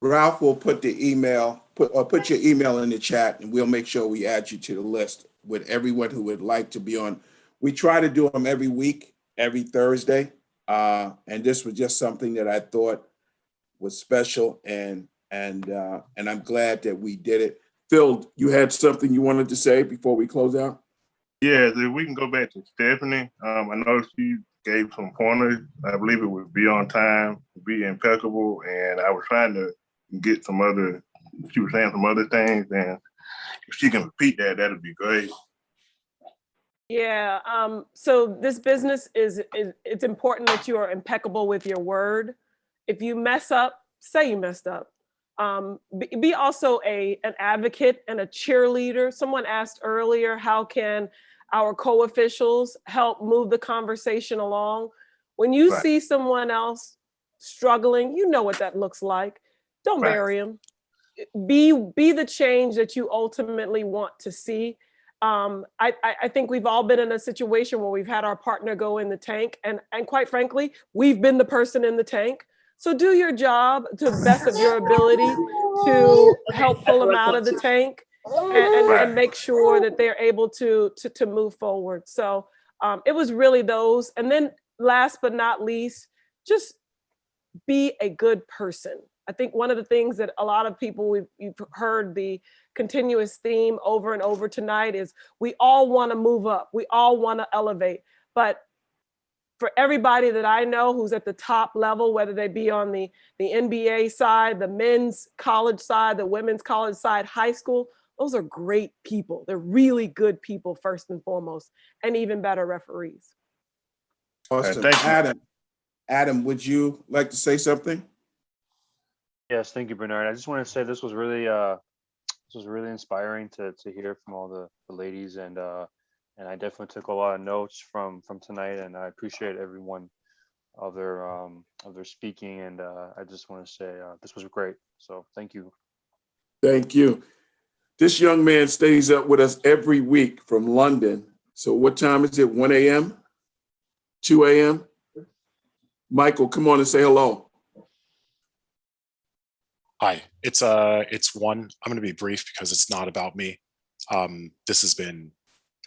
Ralph will put the email, put your email in the chat, and we'll make sure we add you to the list with everyone who would like to be on. We try to do them every week, every Thursday. And this was just something that I thought was special, and I'm glad that we did it. Phil, you had something you wanted to say before we close out? Yeah, if we can go back to Stephanie. I know she gave some pointers. I believe it would be on time, be impeccable, and I was trying to get she was saying some other things, and if she can repeat that, that'd be great. Yeah, so this business it's important that you are impeccable with your word. If you mess up, say you messed up. Be also an advocate and a cheerleader. Someone asked earlier, how can our co-officials help move the conversation along? When you Right. see someone else struggling, you know what that looks like. Don't Right. bury them. Be the change that you ultimately want to see. I think we've all been in a situation where we've had our partner go in the tank, and quite frankly, we've been the person in the tank. So do your job to the best of your ability to help pull them out of the tank and make sure that they're able to move forward. So it was really those. And then last but not least, just be a good person. I think one of the things that a lot of people, you've heard the continuous theme over and over tonight is we all want to move up. We all want to elevate. But for everybody that I know who's at the top level, whether they be on the NBA side, the men's college side, the women's college side, high school, those are great people. They're really good people, first and foremost, and even better referees. Awesome. Thank you. Adam, would you like to say something? Yes, thank you, Bernard. I just want to say this was really inspiring to hear from all the ladies, and I definitely took a lot of notes from tonight, and I appreciate everyone of their speaking, and I just want to say this was great. So thank you. Thank you. This young man stays up with us every week from London. So what time is it? 1 a.m., 2 a.m.? Michael, come on and say hello. Hi, it's one. I'm going to be brief because it's not about me. This has been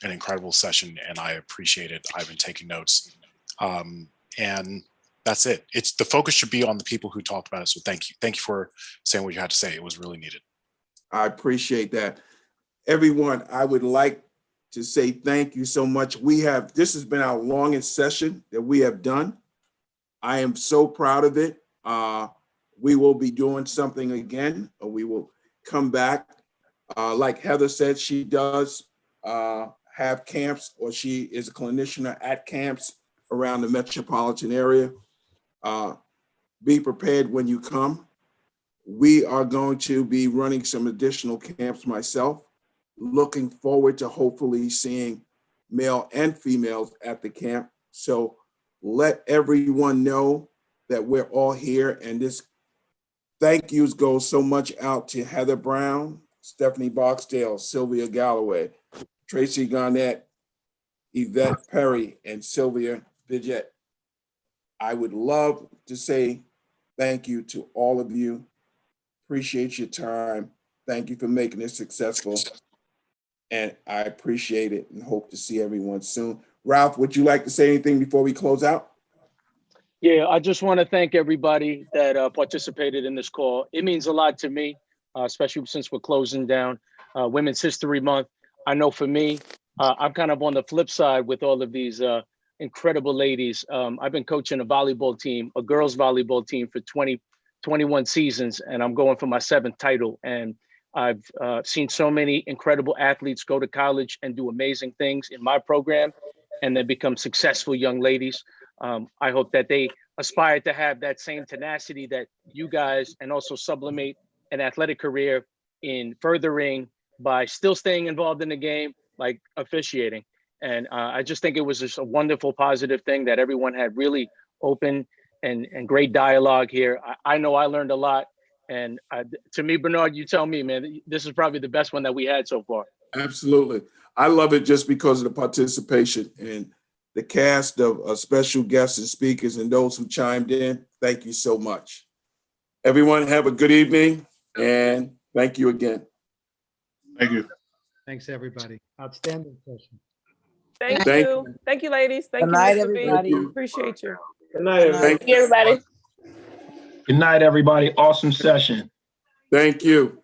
an incredible session, and I appreciate it. I've been taking notes, and that's it. It's the focus should be on the people who talked about it. So thank you for saying what you had to say. It was really needed. I appreciate that. Everyone, I would like to say thank you so much. This has been our longest session that we have done. I am so proud of it. We will be doing something again, or we will come back. Like Heather said, she does have camps, or she is a clinician at camps around the metropolitan area. Be prepared when you come. We are going to be running some additional camps myself. Looking forward to hopefully seeing male and females at the camp. So let everyone know that we're all here, and this thank yous go so much out to Heather Brown, Stephanie Barksdale, Sylvia Galloway, Tracy Garnett, Yvette Perry, and Sylvia Biggett. I would love to say thank you to all of you. Appreciate your time. Thank you for making it successful. And I appreciate it and hope to see everyone soon. Ralph, would you like to say anything before we close out? Yeah, I just want to thank everybody that participated in this call. It means a lot to me, especially since we're closing down Women's History Month. I know for me, I'm kind of on the flip side with all of these incredible ladies. I've been coaching a volleyball team, a girls volleyball team for 21 seasons, and I'm going for my 7th title. And I've seen so many incredible athletes go to college and do amazing things in my program, and then become successful young ladies. I hope that they aspire to have that same tenacity that you guys, and also sublimate an athletic career in furthering by still staying involved in the game, like officiating. And I just think it was just a wonderful, positive thing that everyone had really open and great dialogue here. I know I learned a lot. And to me, Bernard, you tell me, man, this is probably the best one that we had so far. Absolutely. I love it just because of the participation and the cast of special guests and speakers and those who chimed in. Thank you so much. Everyone have a good evening, and thank you again. Thank you. Thanks, everybody. Outstanding session. Thank Thank you. Thank you, ladies. Thank Good you, night, Mr. B. everybody. Appreciate you. Good night, everybody. Thank you, everybody. Good night, everybody. Awesome session. Thank you.